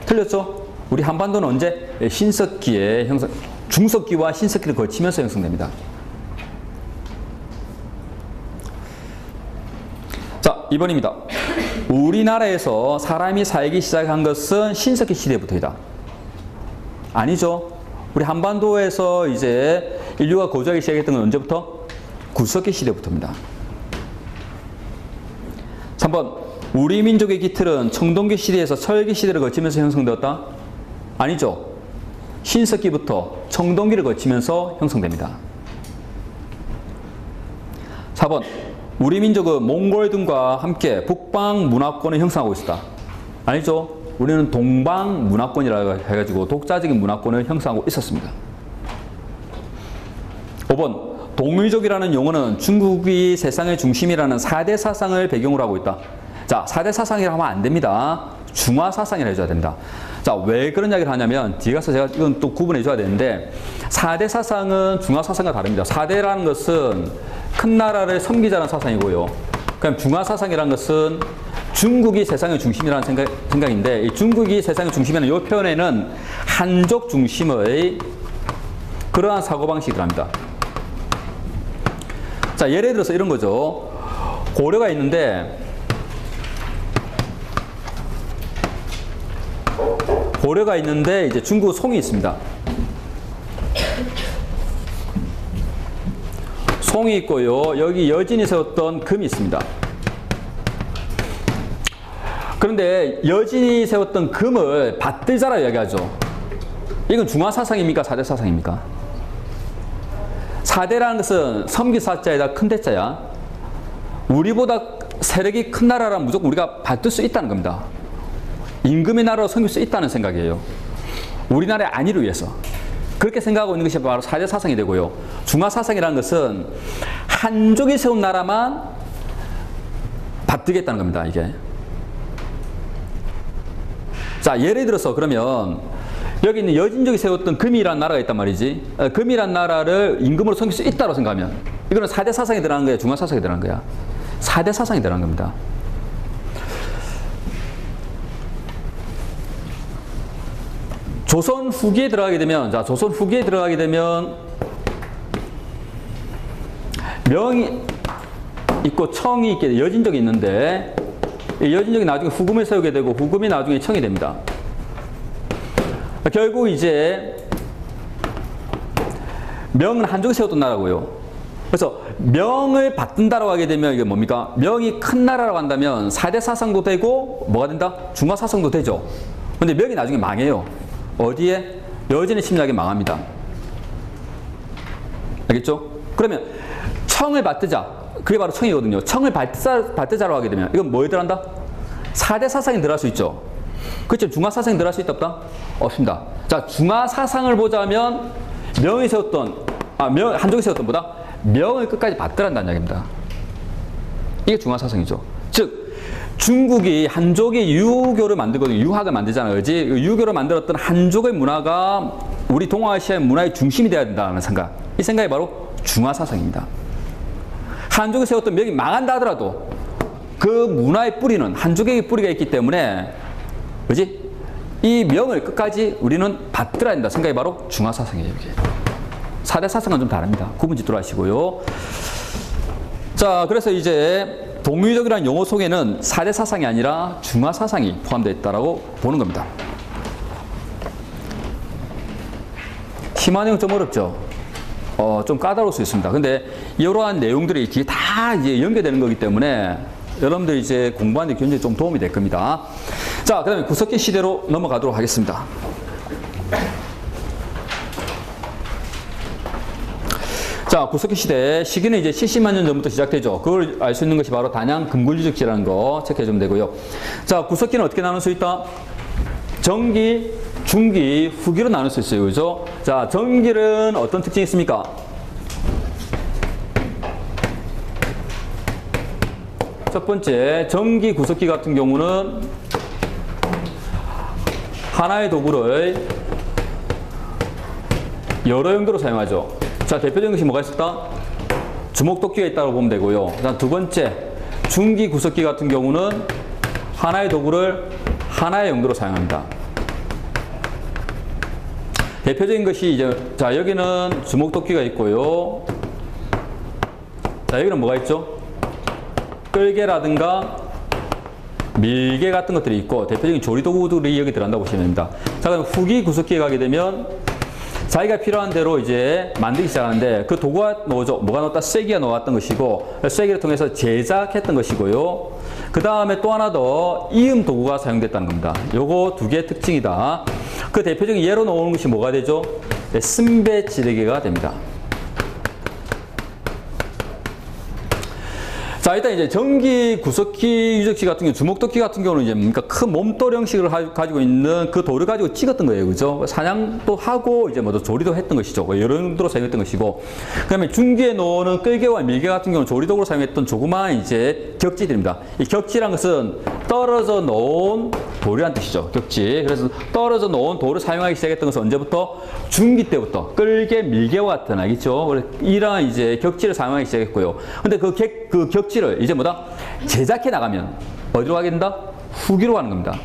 틀렸죠? 우리 한반도는 언제? 신석기의 형성, 중석기와 신석기를 거치면서 형성됩니다. 자, 2번입니다. 우리나라에서 사람이 살기 시작한 것은 신석기 시대부터이다. 아니죠. 우리 한반도에서 이제 인류가 거주하기 시작했던 건 언제부터? 구석기 시대부터입니다. 3번. 우리 민족의 기틀은 청동기 시대에서 철기 시대를 거치면서 형성되었다? 아니죠. 신석기부터 청동기를 거치면서 형성됩니다. 4번. 우리 민족은 몽골 등과 함께 북방 문화권을 형성하고 있었다. 아니죠. 우리는 동방 문화권이라고 해가지고 독자적인 문화권을 형성하고 있었습니다. 5번 동의족이라는 용어는 중국이 세상의 중심이라는 4대 사상을 배경으로 하고 있다. 자, 4대 사상이라고 하면 안 됩니다. 중화 사상이라 해줘야 된다. 자, 왜 그런 이야기를 하냐면 뒤에 가서 제가 이건 또 구분해 줘야 되는데 4대 사상은 중화 사상과 다릅니다. 4대라는 것은 큰 나라를 섬기자는 사상이고요. 그럼 중화 사상이라는 것은 중국이 세상의 중심이라는 생각인데 이 중국이 세상의 중심이라는 이 표현에는 한족 중심의 그러한 사고방식이 들어갑니다. 자, 예를 들어서 이런 거죠. 고려가 있는데 이제 중국 송이 있습니다. 송이 있고요. 여기 여진이 세웠던 금이 있습니다. 그런데 여진이 세웠던 금을 받들자라 이야기하죠. 이건 중화 사상입니까? 4대 사상입니까? 4대라는 것은 섬기사자에다 큰 대자야. 우리보다 세력이 큰 나라라면 무조건 우리가 받들 수 있다는 겁니다. 임금의 나라로 섬길 수 있다는 생각이에요. 우리나라의 안위를 위해서. 그렇게 생각하고 있는 것이 바로 4대 사상이 되고요. 중화 사상이라는 것은 한족이 세운 나라만 받들겠다는 겁니다. 이게. 자, 예를 들어서 그러면 여기 있는 여진족이 세웠던 금이라는 나라가 있단 말이지. 금이라는 나라를 임금으로 섬길 수 있다고 생각하면 이거는 4대 사상이 들어가는 거야? 중화 사상이 들어가는 거야? 4대 사상이 들어가는 겁니다. 조선 후기에 들어가게 되면, 자, 조선 후기에 들어가게 되면 명이 있고 청이 있게 여진족이 있는데 이 여진족이 나중에 후금을 세우게 되고 후금이 나중에 청이 됩니다. 결국 이제 명은 한족이 세웠던 나라고요. 그래서 명을 받든다라고 하게 되면 이게 뭡니까? 명이 큰 나라라고 한다면 4대 사상도 되고 뭐가 된다? 중화 사상도 되죠. 근데 명이 나중에 망해요. 어디에? 여진의 침략에 망합니다. 알겠죠? 그러면 청을 받들자. 그게 바로 청이거든요. 청을 받들자라고 하게 되면 이건 뭐에 들어간다? 4대 사상에 들어갈 수 있죠. 그렇죠? 중화 사상에 들어갈 수 있다 없다? 없습니다. 자, 중화 사상을 보자면 명이 세웠던 한족이 세웠던 보다 명을 끝까지 받들한다는 이야기입니다. 이게 중화 사상이죠. 즉 중국이 한족이 유교를 만들거든요. 유학을 만들잖아요. 그렇지? 유교를 만들었던 한족의 문화가 우리 동아시아의 문화의 중심이 되어야 된다는 생각. 이 생각이 바로 중화 사상입니다. 한족이 세웠던 명이 망한다 하더라도 그 문화의 뿌리는 한족의 뿌리가 있기 때문에 그렇지? 이 명을 끝까지 우리는 받들어야 된다. 생각이 바로 중화 사상이에요. 이게. 4대 사상은 좀 다릅니다. 구분 짓도록 하시고요. 자, 그래서 이제 동의족이라는 용어 속에는 4대 사상이 아니라 중화 사상이 포함되어 있다고 보는 겁니다. 심화 내용 좀 어렵죠? 좀 까다로울 수 있습니다. 근데 이러한 내용들이 뒤에 다 이제 연계되는 거기 때문에 여러분들 이제 공부하는 데 굉장히 좀 도움이 될 겁니다. 자, 그 다음에 구석기 시대로 넘어가도록 하겠습니다. 자, 구석기 시대 시기는 이제 70만 년 전부터 시작되죠. 그걸 알 수 있는 것이 바로 단양 금굴유적지라는 거 체크해 주면 되고요. 자, 구석기는 어떻게 나눌 수 있다? 정기, 중기, 후기로 나눌 수 있어요. 그죠? 자, 정기는 어떤 특징이 있습니까? 첫 번째, 정기 구석기 같은 경우는 하나의 도구를 여러 용도로 사용하죠. 자, 대표적인 것이 뭐가 있었다? 주먹도끼가 있다고 보면 되고요. 자, 두 번째, 중기 구석기 같은 경우는 하나의 도구를 하나의 용도로 사용합니다. 대표적인 것이 이제, 자, 여기는 주먹도끼가 있고요. 자, 여기는 뭐가 있죠? 끌개라든가 밀개 같은 것들이 있고 대표적인 조리도구들이 여기 들어간다고 보시면 됩니다. 자, 그럼 후기 구석기에 가게 되면 자기가 필요한 대로 이제 만들기 시작하는데 그 도구가 나오죠. 뭐가 나왔다? 쐐기가 나왔던 것이고 쐐기를 통해서 제작했던 것이고요. 그 다음에 또 하나 더 이음 도구가 사용됐다는 겁니다. 요거 두 개의 특징이다. 그 대표적인 예로 나오는 것이 뭐가 되죠? 네, 쓴배지르개가 됩니다. 자, 자, 일단 이제 전기 구석기 유적지 같은 경우, 주목도끼 같은 경우는 이제 뭡니까? 큰 몸돌 형식을 가지고 있는 그 돌을 가지고 찍었던 거예요. 그죠? 사냥도 하고, 이제 뭐 조리도 했던 것이죠. 여러 용도로 사용했던 것이고. 그 다음에 중기에 놓는 끌개와 밀개 같은 경우는 조리도구로 사용했던 조그마한 이제 격지들입니다. 이 격지란 것은 떨어져 놓은 돌이란 뜻이죠. 격지. 그래서 떨어져 놓은 돌을 사용하기 시작했던 것은 언제부터? 중기 때부터. 끌개, 밀개와 같은, 알겠죠? 이러한 이제 격지를 사용하기 시작했고요. 근데 그 격지를 이제 뭐다? 제작해 나가면 어디로 가게 된다? 후기로 가는 겁니다.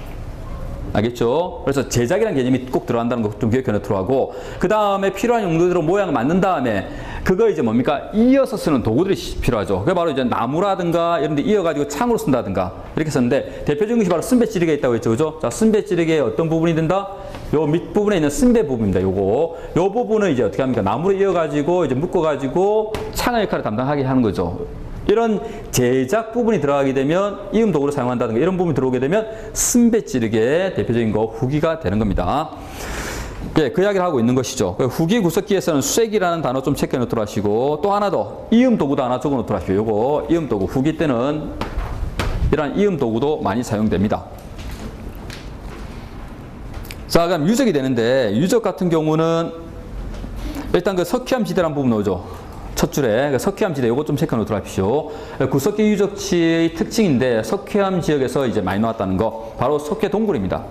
알겠죠? 그래서 제작이라는 개념이 꼭 들어간다는 거 좀 기억해 놓도록 하고, 그 다음에 필요한 용도대로 모양을 만든 다음에 그걸 이제 뭡니까? 이어서 쓰는 도구들이 필요하죠. 그게 바로 이제 나무라든가 이런 데 이어가지고 창으로 쓴다든가 이렇게 썼는데, 대표적인 것이 바로 쓴배찌르기가 있다고 했죠. 그죠? 자, 쓴배찌르기의 어떤 부분이 된다? 요 밑부분에 있는 쓴배 부분입니다. 요 부분을 이제 어떻게 합니까? 나무로 이어가지고 이제 묶어가지고 창의 역할을 담당하게 하는 거죠. 이런 제작 부분이 들어가게 되면 이음 도구를 사용한다든가 이런 부분이 들어오게 되면 쓴배찌르기의 대표적인 거 후기가 되는 겁니다. 예, 그 이야기를 하고 있는 것이죠. 후기 구석기에서는 수색이라는 단어 좀 체크해 놓도록 하시고, 또 하나 더 이음 도구도 하나 적어 놓도록 하시고, 요거 이음 도구 후기 때는 이런 이음 도구도 많이 사용됩니다. 자, 그럼 유적이 되는데, 유적 같은 경우는 일단 그 석회암지대라는 부분 나오죠. 첫 줄에 석회암지대 요거 좀 체크해 놓도록 하십시오. 구석기 유적지의 특징인데, 석회암 지역에서 이제 많이 나왔다는 거, 바로 석회동굴입니다.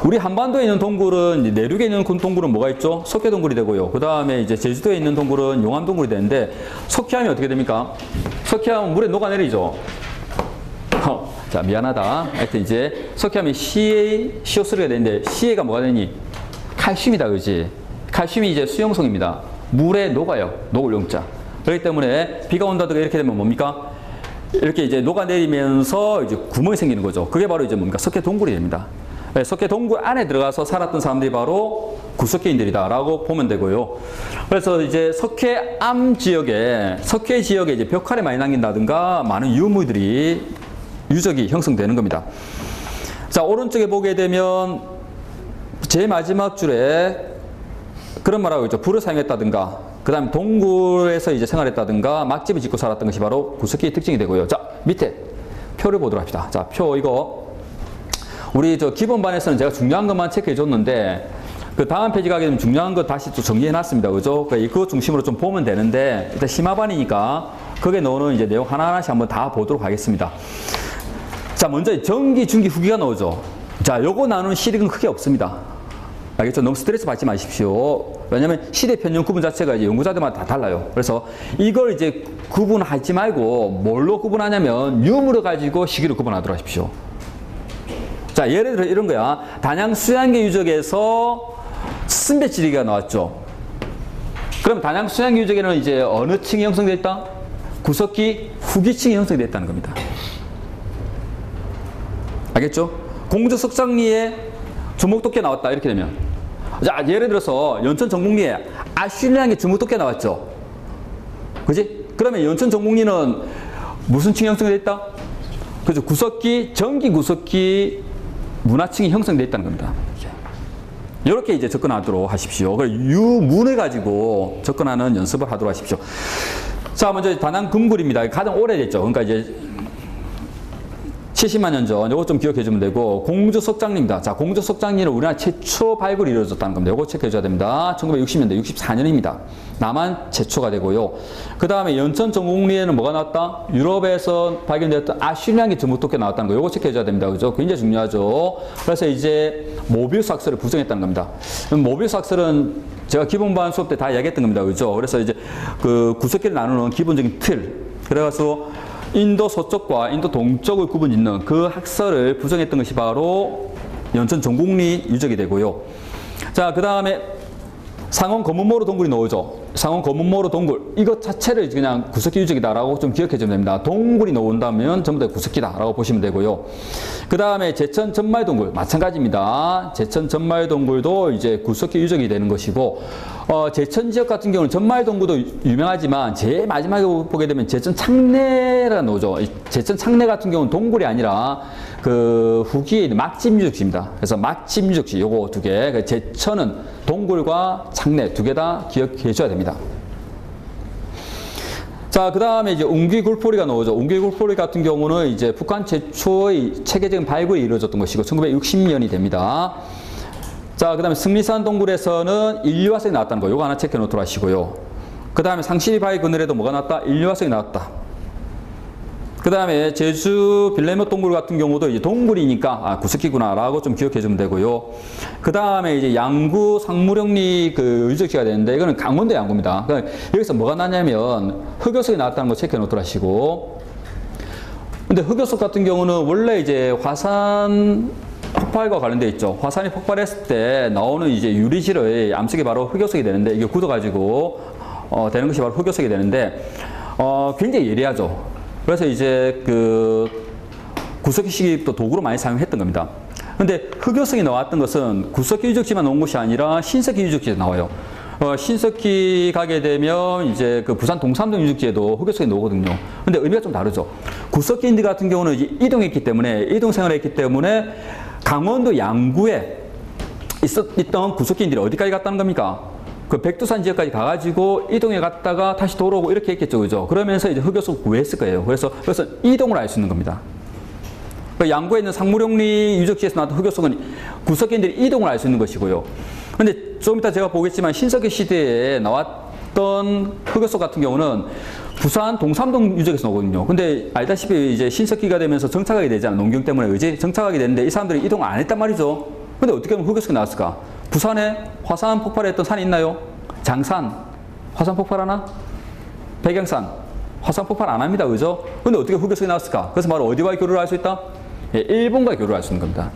우리 한반도에 있는 동굴은, 내륙에 있는 동굴은 뭐가 있죠? 석회동굴이 되고요. 그 다음에 이제 제주도에 있는 동굴은 용암동굴이 되는데, 석회암이 어떻게 됩니까? 석회암은 물에 녹아내리죠. 자, 미안하다. 하여튼 이제 석회암이 CaCO3가 되는데, Ca가 뭐가 되니? 칼슘이다, 그지? 칼슘이 이제 수용성입니다. 물에 녹아요. 녹을 용자. 그렇기 때문에 비가 온다든가 이렇게 되면 뭡니까? 이렇게 이제 녹아내리면서 이제 구멍이 생기는 거죠. 그게 바로 이제 뭡니까? 석회동굴이 됩니다. 석회동굴 안에 들어가서 살았던 사람들이 바로 구석기인들이다라고 보면 되고요. 그래서 이제 석회암 지역에, 석회 지역에 이제 벽화를 많이 남긴다든가 많은 유물들이, 유적이 형성되는 겁니다. 자, 오른쪽에 보게 되면 제일 마지막 줄에 그런 말하고 있죠. 불을 사용했다든가, 그 다음에 동굴에서 이제 생활했다든가, 막집을 짓고 살았던 것이 바로 구석기의 특징이 되고요. 자, 밑에 표를 보도록 합시다. 자, 표 이거 우리 저 기본반에서는 제가 중요한 것만 체크해 줬는데, 그 다음 페이지 가게 되면 중요한 거 다시 또 정리해 놨습니다. 그죠? 그거 중심으로 좀 보면 되는데, 일단 심화반이니까 거기에 넣어놓은 이제 내용 하나하나씩 한번 다 보도록 하겠습니다. 자, 먼저 전기, 중기, 후기가 나오죠. 자, 요거 나누는 실익은 크게 없습니다. 알겠죠? 너무 스트레스 받지 마십시오. 왜냐면 시대 편중 구분 자체가 이제 연구자들마다 다 달라요. 그래서 이걸 이제 구분하지 말고 뭘로 구분하냐면 유물을 가지고 시기를 구분하도록 하십시오. 자, 예를 들어 이런 거야. 단양 수양계 유적에서 쓴배찌르기가 나왔죠. 그럼 단양 수양계 유적에는 이제 어느 층이 형성되어 있다? 구석기 후기층이 형성되어 있다는 겁니다. 알겠죠? 공주석장리에 주목도끼 나왔다 이렇게 되면, 자, 예를 들어서 연천 정국리에 아쉬리라는 게 주목도끼 나왔죠. 그지? 그러면 연천 정국리는 무슨 층이 형성되어 있다? 그죠? 구석기, 전기 구석기 문화층이 형성되어 있다는 겁니다. 이렇게 이제 접근하도록 하십시오. 유문을 가지고 접근하는 연습을 하도록 하십시오. 자, 먼저 단양 금굴입니다. 가장 오래됐죠. 그러니까 이제 70만 년 전, 이거 좀 기억해 주면 되고, 공주석장리입니다. 자, 공주석장리는 우리나라 최초 발굴이 이루어졌다는 겁니다. 이거 체크해 줘야 됩니다. 1960년대, 64년입니다. 남한 최초가 되고요. 그 다음에 연천 정국리에는 뭐가 나왔다? 유럽에서 발견되었던 아쉬리안계 주목도끼 나왔다는 거, 이거 체크해 줘야 됩니다. 그죠? 굉장히 중요하죠. 그래서 이제 모비우스 학설을 부정했다는 겁니다. 모비우스 학설은 제가 기본반 수업 때 다 이야기했던 겁니다. 그죠? 그래서 이제 그 구석기를 나누는 기본적인 틀. 그래가지고 인도 서쪽과 인도 동쪽을 구분 짓는 그 학설을 부정했던 것이 바로 연천 정국리 유적이 되고요. 자, 그 다음에 상원 검은모로 동굴이 나오죠. 상원 검은모로 동굴. 이것 자체를 그냥 구석기 유적이다라고 좀 기억해 주면 됩니다. 동굴이 나온다면 전부 다 구석기다라고 보시면 되고요. 그 다음에 제천 전말동굴. 마찬가지입니다. 제천 전말동굴도 이제 구석기 유적이 되는 것이고, 제천 지역 같은 경우는 전말동굴도 유명하지만 제일 마지막에 보게 되면 제천 창내가 나오죠. 제천 창내 같은 경우는 동굴이 아니라 그 후기에 있는 막집 유적지입니다. 그래서 막집 유적지 요거 두 개. 제천은 동굴과 창내 두 개 다 기억해 줘야 됩니다. 자, 자, 그 다음에 이제 웅귀굴포리가 나오죠. 웅귀굴포리 같은 경우는 이제 북한 최초의 체계적인 발굴이 이루어졌던 것이고 1960년이 됩니다. 자, 그 다음에 승리산 동굴에서는 인류화석이 나왔다는 거, 요거 하나 체크해 놓도록 하시고요. 그 다음에 상시바위 그늘에도 뭐가 나왔다? 인류화석이 나왔다. 그 다음에 제주 빌레모 동굴 같은 경우도 이제 동굴이니까 구석기구나 라고 좀 기억해 주면 되고요. 그 다음에 이제 양구 상무령리 그 유적지가 되는데 이거는 강원도 양구입니다. 그러니까 여기서 뭐가 나냐면 흑요석이 나왔다는 거 체크해 놓도록 하시고. 근데 흑요석 같은 경우는 원래 이제 화산 폭발과 관련되어 있죠. 화산이 폭발했을 때 나오는 이제 유리질의 암석이 바로 흑요석이 되는데 이게 굳어가지고 되는 것이 바로 흑요석이 되는데 굉장히 예리하죠. 그래서 이제 그 구석기 시기부터 도구로 많이 사용했던 겁니다. 근데 흑요석이 나왔던 것은 구석기 유적지만 나온 것이 아니라 신석기 유적지에도 나와요. 신석기 가게 되면 이제 그 부산 동삼동 유적지에도 흑요석이 나오거든요. 근데 의미가 좀 다르죠. 구석기인들 같은 경우는 이제 이동했기 때문에, 이동 생활을 했기 때문에 강원도 양구에 있던 구석기인들이 어디까지 갔다는 겁니까? 그 백두산 지역까지 가가지고 이동해 갔다가 다시 돌아오고 이렇게 했겠죠. 그죠? 그러면서 이제 흑요석 구했을 거예요. 그래서 이동을 알 수 있는 겁니다. 그 양구에 있는 상무령리 유적지에서 나왔던 흑요석은 구석기인들이 이동을 알 수 있는 것이고요. 근데 좀 이따 제가 보겠지만 신석기 시대에 나왔던 흑요석 같은 경우는 부산 동삼동 유적에서 나오거든요. 근데 알다시피 이제 신석기가 되면서 정착하게 되잖아요. 농경 때문에 그지? 정착하게 되는데 이 사람들이 이동을 안 했단 말이죠. 근데 어떻게 하면 흑요석이 나왔을까? 부산에 화산 폭발했던 산이 있나요? 장산 화산 폭발하나? 백양산 화산 폭발 안 합니다. 그죠? 근데 어떻게 흑요석이 나왔을까? 그래서 바로 어디와의 교류를 할 수 있다? 예, 일본과의 교류를 할 수 있는 겁니다.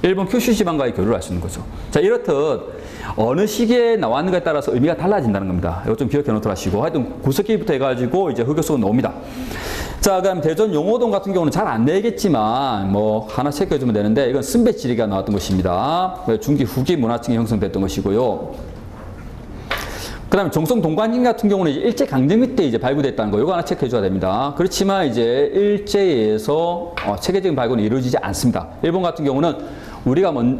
일본 큐슈 지방과의 교류를 할 수 있는 거죠. 자, 이렇듯 어느 시기에 나왔는가에 따라서 의미가 달라진다는 겁니다. 이거 좀 기억해 놓도록 하시고, 하여튼 구석기부터 해가지고 이제 흑요석은 나옵니다. 자, 그럼 대전 용호동 같은 경우는 잘 안 되겠지만 뭐 하나 체크해 주면 되는데, 이건 쓴배지리가 나왔던 것입니다. 중기 후기 문화층이 형성됐던 것이고요. 그 다음에 정성 동관진 같은 경우는 이제 일제강점기 때 이제 발굴됐다는 거, 이거 하나 체크해 줘야 됩니다. 그렇지만 이제 일제에서 체계적인 발굴은 이루어지지 않습니다. 일본 같은 경우는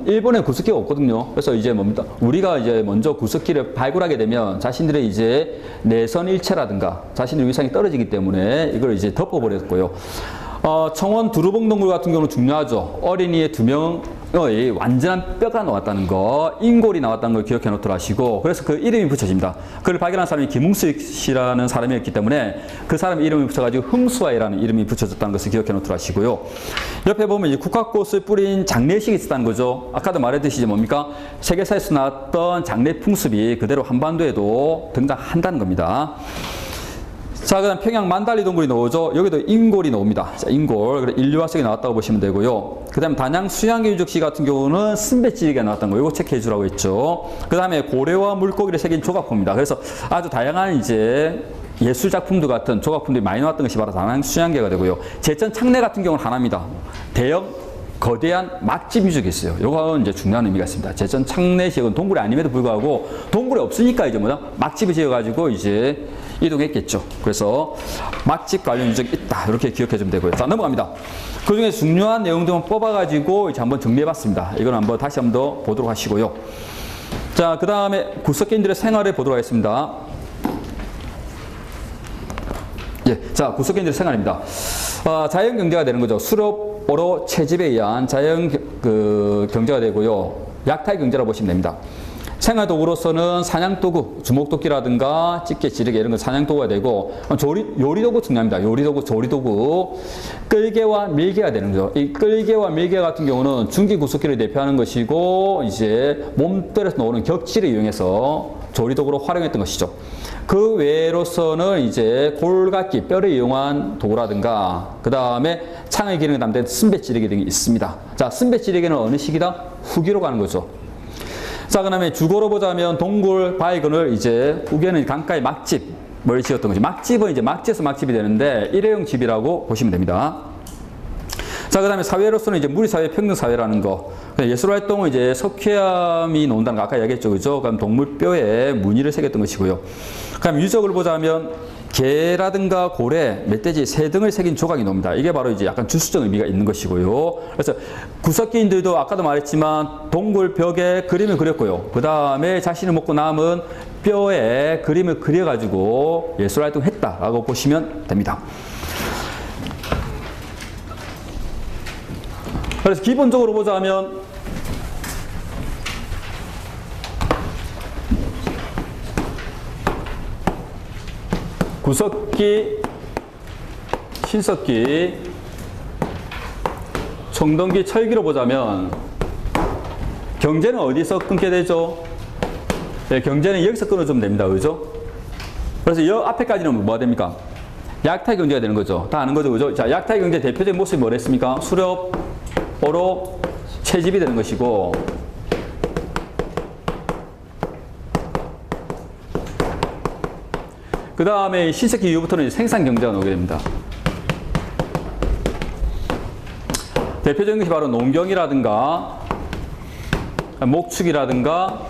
일본에 구석기가 없거든요. 그래서 이제 뭡니까? 우리가 이제 먼저 구석기를 발굴하게 되면 자신들의 이제 내선 일체라든가 자신들의 위상이 떨어지기 때문에 이걸 이제 덮어버렸고요. 청원 두루봉 동굴 같은 경우는 중요하죠. 어린이의 2명의 완전한 뼈가 나왔다는 거, 인골이 나왔다는 걸 기억해 놓도록 하시고, 그래서 그 이름이 붙여집니다. 그걸 발견한 사람이 김웅수 씨라는 사람이었기 때문에 그 사람 이름이 붙여가지고 흥수아이라는 이름이 붙여졌다는 것을 기억해 놓도록 하시고요. 옆에 보면 이제 국화꽃을 뿌린 장례식이 있었다는 거죠. 아까도 말했듯이 이제 뭡니까? 세계사에서 나왔던 장례 풍습이 그대로 한반도에도 등장한다는 겁니다. 자, 그 다음 평양 만달리 동굴이 나오죠. 여기도 인골이 나옵니다. 자, 인골. 인류화석이 나왔다고 보시면 되고요. 그 다음에 단양 수양계 유적지 같은 경우는 쓴배지리가 나왔던 거, 이거 체크해 주라고 했죠. 그 다음에 고래와 물고기를 새긴 조각품입니다. 그래서 아주 다양한 이제 예술 작품들 같은 조각품들이 많이 나왔던 것이 바로 단양 수양계가 되고요. 제천 창내 같은 경우는 하나입니다. 대형 거대한 막집 유적이 있어요. 요거는 이제 중요한 의미가 있습니다. 제천 창내 지역은 동굴이 아님에도 불구하고 동굴이 없으니까 이제 뭐냐? 막집을 지어가지고 이제 이동했겠죠. 그래서 막집 관련 유적이 있다. 이렇게 기억해 주면 되고요. 자, 넘어갑니다. 그 중에 중요한 내용들만 뽑아가지고 이제 한번 정리해봤습니다. 이건 한번 다시 한번 더 보도록 하시고요. 자, 그 다음에 구석기인들의 생활을 보도록 하겠습니다. 예, 자, 구석기인들의 생활입니다. 자연 경제가 되는 거죠. 수렵으로 채집에 의한 자연 경제가 되고요. 약탈 경제라고 보시면 됩니다. 생활도구로서는 사냥도구, 주먹도끼라든가 집게, 지르개 이런 건 사냥도구가 되고, 요리도구 중요합니다. 요리도구, 조리도구, 끌개와 밀개가 되는 거죠. 이 끌개와 밀개 같은 경우는 중기구석기를 대표하는 것이고, 이제 몸들에서 나오는 격지를 이용해서 조리도구로 활용했던 것이죠. 그 외로서는 이제 골각기, 뼈를 이용한 도구라든가, 그 다음에 창의 기능을 담는 쓴배찌르기 등이 있습니다. 자, 쓴배찌르기는 어느 시기다? 후기로 가는 거죠. 자, 그 다음에 주거로 보자면 동굴, 바위근을 이제 후기에는 강가의 막집을 지었던 거죠. 막집은 이제 막지에서 막집이 되는데 일회용 집이라고 보시면 됩니다. 자, 그 다음에 사회로서는 이제 무리사회, 평등사회라는 거. 예술활동은 이제 석회암이 나온다는 거 아까 이야기했죠. 그죠? 그럼 동물뼈에 무늬를 새겼던 것이고요. 그럼 유적을 보자면 개라든가 고래, 멧돼지, 새 등을 새긴 조각이 나옵니다. 이게 바로 이제 약간 주수적 의미가 있는 것이고요. 그래서 구석기인들도 아까도 말했지만 동굴 벽에 그림을 그렸고요. 그 다음에 자신을 먹고 남은 뼈에 그림을 그려가지고 예술활동을 했다라고 보시면 됩니다. 그래서 기본적으로 보자면 구석기, 신석기, 청동기, 철기로 보자면 경제는 어디서 끊게 되죠? 네, 경제는 여기서 끊어주면 됩니다. 그죠? 그래서 이 앞에까지는 뭐가 됩니까? 약탈 경제가 되는 거죠. 다 아는 거죠. 그죠? 자, 약탈 경제 대표적인 모습이 뭐랬습니까? 수렵, 오로, 채집이 되는 것이고, 그 다음에 신석기 이후부터는 생산 경제가 나오게 됩니다. 대표적인 것이 바로 농경이라든가, 목축이라든가,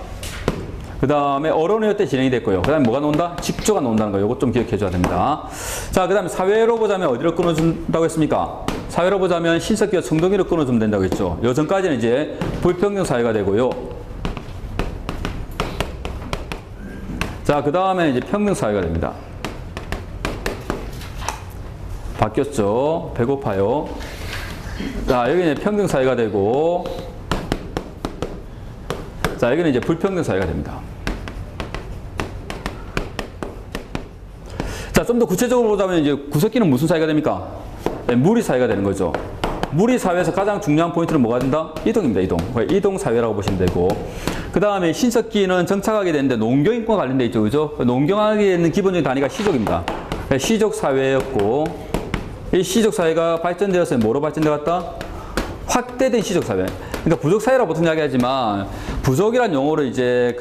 그 다음에 어론회의 때 진행이 됐고요. 그 다음에 뭐가 나온다? 직조가 나온다는 거. 이것 좀 기억해 줘야 됩니다. 자, 그 다음에 사회로 보자면 어디로 끊어준다고 했습니까? 사회로 보자면 신석기와 청동기로 끊어주면 된다고 했죠. 여전까지는 이제 불평등 사회가 되고요. 자, 그 다음에 이제 평등 사회가 됩니다. 바뀌었죠. 배고파요. 자, 여기는 평등 사회가 되고, 자, 여기는 이제 불평등 사회가 됩니다. 자, 좀 더 구체적으로 보자면 이제 구석기는 무슨 사회가 됩니까? 네, 무리 사회가 되는 거죠. 무리 사회에서 가장 중요한 포인트는 뭐가 된다? 이동입니다. 이동. 이동 사회라고 보시면 되고, 그 다음에 신석기는 정착하게 되는데 농경인권과 관련돼 있죠, 그죠? 농경하게 되는 기본적인 단위가 시족입니다. 시족 사회였고, 이 시족 사회가 발전되었어요. 뭐로 발전되었다? 확대된 시족 사회. 그러니까 부족 사회라고 보통 이야기하지만 부족이란 용어를 이제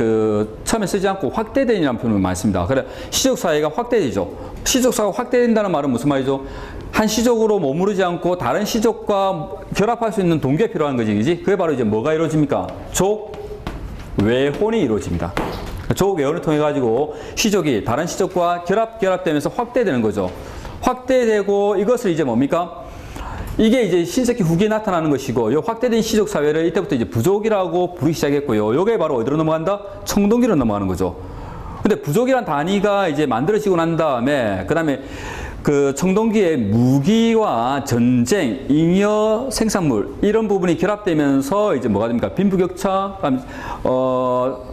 처음에 쓰지 않고 확대된이라는 표현을 많이 씁니다. 그래 시족 사회가 확대되죠. 시족 사회가 확대된다는 말은 무슨 말이죠? 한 시족으로 머무르지 않고 다른 시족과 결합할 수 있는 동기가 필요한 거지, 그지? 그게 바로 이제 뭐가 이루어집니까? 족 외혼이 이루어집니다. 족 외혼을 통해 가지고 시족이 다른 시족과 결합되면서 확대되는 거죠. 확대되고 이것을 이제 뭡니까? 이게 이제 신석기 후기에 나타나는 것이고, 이 확대된 시족 사회를 이때부터 이제 부족이라고 부르기 시작했고요. 이게 바로 어디로 넘어간다? 청동기로 넘어가는 거죠. 근데 부족이란 단위가 이제 만들어지고 난 다음에, 그 다음에 그 청동기의 무기와 전쟁, 잉여 생산물 이런 부분이 결합되면서 이제 뭐가 됩니까? 빈부격차,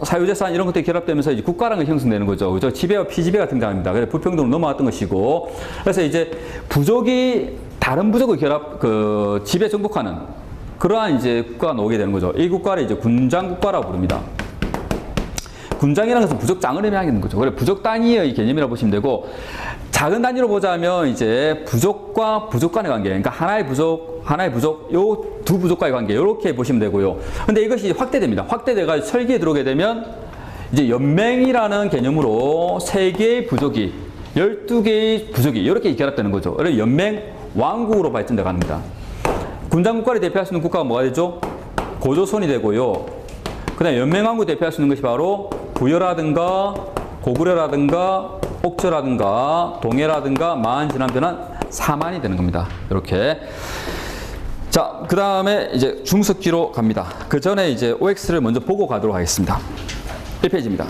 사유재산 이런 것들이 결합되면서 이제 국가라는 게 형성되는 거죠. 그죠? 지배와 피지배가 등장합니다. 그래서 불평등으로 넘어왔던 것이고, 그래서 이제 부족이 다른 부족을 지배 정복하는 그러한 이제 국가가 나오게 되는 거죠. 이 국가를 이제 군장국가라고 부릅니다. 군장이라는 것은 부족장을 의미하는 거죠. 그래 부족 단위의 개념이라고 보시면 되고, 작은 단위로 보자면 이제 부족과 부족 간의 관계, 그러니까 하나의 부족, 요 두 부족과의 관계, 이렇게 보시면 되고요. 근데 이것이 확대됩니다. 확대돼가지고 철기에 들어오게 되면 이제 연맹이라는 개념으로 3개의 부족이, 12개의 부족이 이렇게 결합되는 거죠. 그래서 연맹 왕국으로 발전돼 갑니다. 군장국가를 대표할 수 있는 국가가 뭐가 되죠? 고조선이 되고요. 그 다음에 연맹왕국 대표할 수 있는 것이 바로 부여라든가 고구려라든가 옥저라든가 동해라든가 마한, 진안, 변한, 사만이 되는 겁니다. 이렇게. 자, 그 다음에 이제 중석기로 갑니다. 그 전에 이제 OX를 먼저 보고 가도록 하겠습니다. 1페이지입니다.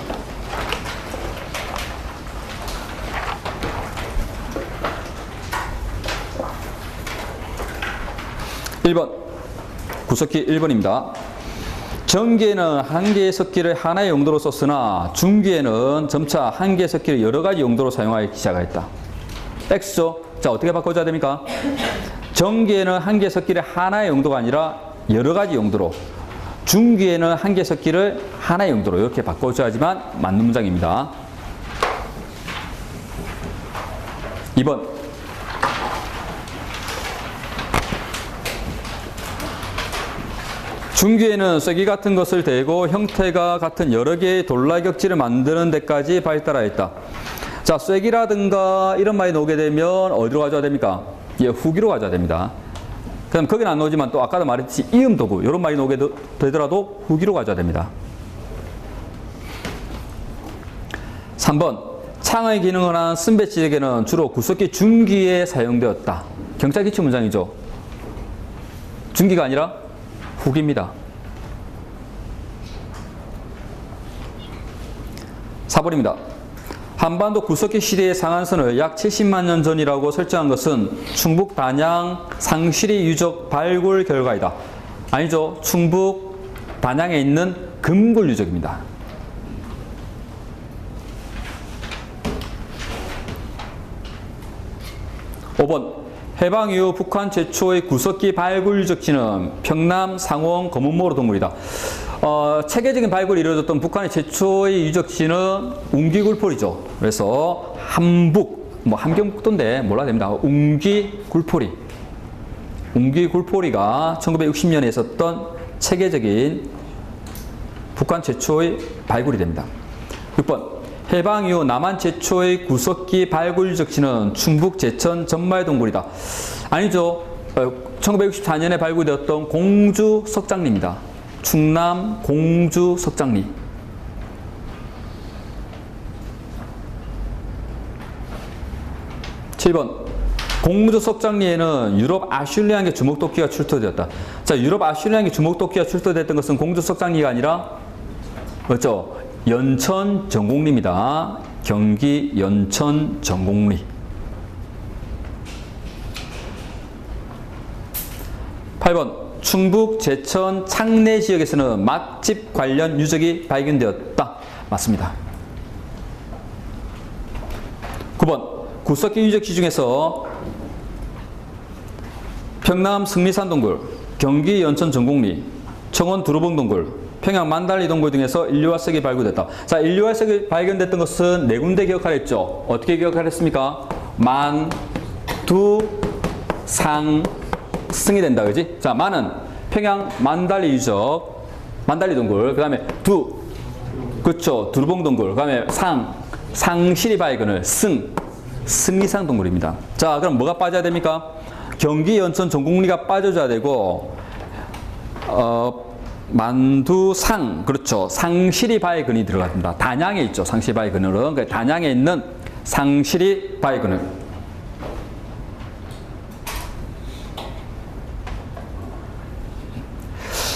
(1번) 구석기 1번입니다. 전기에는 한 개의 석기를 하나의 용도로 썼으나 중기에는 점차 한 개의 석기를 여러 가지 용도로 사용하기 시작했다. X죠. 자, 어떻게 바꿔줘야 됩니까? 전기에는 한 개의 석기를 하나의 용도가 아니라 여러 가지 용도로, 중기에는 한 개의 석기를 하나의 용도로 이렇게 바꿔줘야지만 맞는 문장입니다. 2번 중기에는 쐐기 같은 것을 대고 형태가 같은 여러 개의 돌라격지를 만드는 데까지 발달하였다. 자, 쐐기라든가 이런 말이 나오게 되면 어디로 가져야 됩니까? 예, 후기로 가져야 됩니다. 그다음 거기는 안 나오지만 또 아까도 말했듯이 이음 도구 이런 말이 나오게 되더라도 후기로 가져야 됩니다. 3번 창의 기능을 한 쓴배지에게는 주로 구석기 중기에 사용되었다. 경찰 기출 문장이죠. 중기가 아니라 후기입니다. 4번입니다. 한반도 구석기 시대의 상한선을 약 70만 년 전이라고 설정한 것은 충북 단양 상시리 유적 발굴 결과이다. 아니죠. 충북 단양에 있는 금굴 유적입니다. 5번 해방 이후 북한 최초의 구석기 발굴 유적지는 평남 상원 검은모로 동굴이다. 체계적인 발굴이 이루어졌던 북한의 최초의 유적지는 웅기굴포리죠. 그래서 함북, 뭐 함경북도인데 몰라야 됩니다. 웅기굴포리. 웅기굴포리가 1960년에 있었던 체계적인 북한 최초의 발굴이 됩니다. 6번 해방 이후 남한 최초의 구석기 발굴 유적지는 충북 제천 전말동굴이다. 아니죠. 1964년에 발굴되었던 공주 석장리입니다. 충남 공주 석장리. 7번 공주 석장리에는 유럽 아슐리안계 주목도끼가 출토되었다. 자, 유럽 아슐리안계 주목도끼가 출토됐던 것은 공주 석장리가 아니라 맞죠? 연천 전곡리입니다. 경기 연천 전곡리. 8번 충북 제천 창내 지역에서는 막집 관련 유적이 발견되었다. 맞습니다. 9번 구석기 유적지 중에서 평남 승리산 동굴, 경기 연천 전곡리, 청원 두루봉 동굴, 평양 만달리 동굴 등에서 인류화석이 발굴됐다. 자, 인류화석이 발견됐던 것은 네 군데 기억하라 했죠. 어떻게 기억하라 했습니까? 만, 두, 상, 승이 된다. 그지? 자, 만은 평양 만달리 유적, 만달리 동굴. 그 다음에 두, 그렇죠. 두루봉 동굴. 그 다음에 상, 상실이 발견을 승리산 동굴입니다. 자, 그럼 뭐가 빠져야 됩니까? 경기 연천 전곡리가 빠져줘야 되고, 만두상, 그렇죠. 상시리 바위근이 들어갑니다. 단양에 있죠. 상시리 바위근은. 그러니까 단양에 있는 상시리 바위근을.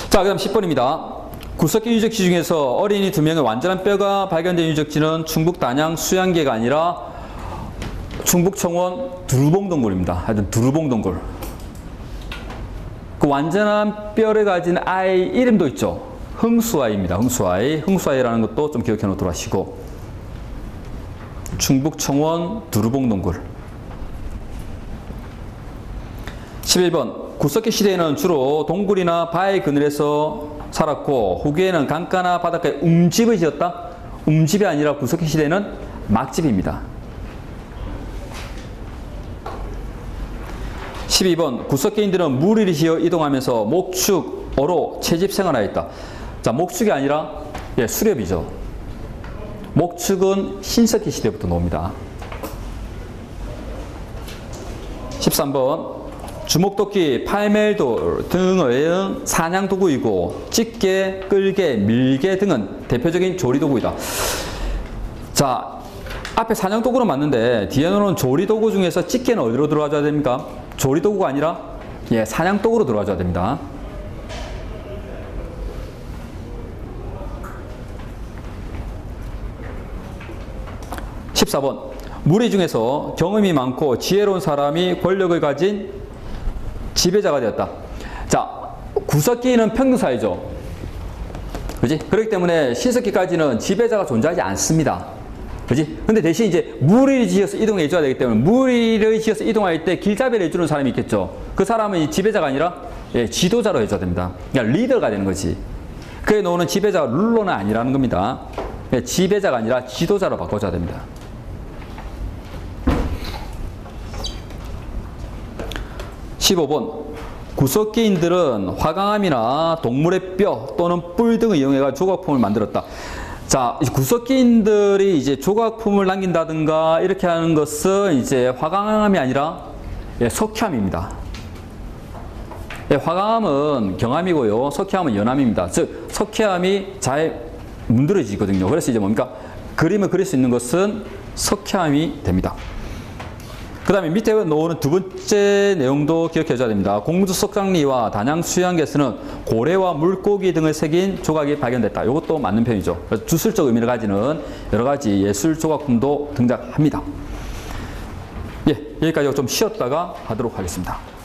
자, 그다음 10번입니다. 구석기 유적지 중에서 어린이 2명의 완전한 뼈가 발견된 유적지는 충북 단양 수양계가 아니라 충북 청원 두루봉동굴입니다. 하여튼 두루봉동굴. 그 완전한 뼈를 가진 아이 이름도 있죠. 흥수아이입니다. 흥수아이. 흥수아이라는 것도 좀 기억해 놓도록 하시고. 충북 청원 두루봉동굴. 11번 구석기 시대에는 주로 동굴이나 바위 그늘에서 살았고 후기에는 강가나 바닷가에 움집을 지었다. 움집이 아니라 구석기 시대에는 막집입니다. 12번 구석기인들은 무리를 지어 이동하면서 목축, 어로, 채집 생활하였다. 자, 목축이 아니라 수렵이죠. 목축은 신석기 시대부터 나옵니다. 13번 주목도끼, 팔멜돌 등의 사냥도구이고 집게, 끌게, 밀게 등은 대표적인 조리도구이다. 자, 앞에 사냥도구는 맞는데 뒤에 놓은 조리도구 중에서 집게는 어디로 들어가줘야 됩니까? 조리도구가 아니라 사냥도구로 들어가줘야 됩니다. 14번 무리 중에서 경험이 많고 지혜로운 사람이 권력을 가진 지배자가 되었다. 자, 구석기는 평균사이죠. 그지? 그렇기 때문에 신석기까지는 지배자가 존재하지 않습니다. 그지? 근데 대신 이제 무리를 지어서 이동해 줘야 되기 때문에 무리를 지어서 이동할 때 길잡이를 해주는 사람이 있겠죠. 그 사람은 지배자가 아니라 지도자로 해줘야 됩니다. 그러니까 리더가 되는 거지. 그에 놓는 지배자가 룰러는 아니라는 겁니다. 지배자가 아니라 지도자로 바꿔줘야 됩니다. 15번 구석기인들은 화강암이나 동물의 뼈 또는 뿔 등을 이용해 조각품을 만들었다. 자, 구석기인들이 이제 조각품을 남긴다든가 이렇게 하는 것은 이제 화강암이 아니라 석회암입니다. 예, 화강암은 경암이고요. 석회암은 연암입니다. 즉 석회암이 잘 문드러지거든요. 그래서 이제 뭡니까? 그림을 그릴 수 있는 것은 석회암이 됩니다. 그 다음에 밑에 나오는 두 번째 내용도 기억해 줘야 됩니다. 공주 석장리와 단양 수양계에서는 고래와 물고기 등을 새긴 조각이 발견됐다. 이것도 맞는 표현이죠. 그래서 주술적 의미를 가지는 여러 가지 예술 조각품도 등장합니다. 예, 여기까지 좀 쉬었다가 하도록 하겠습니다.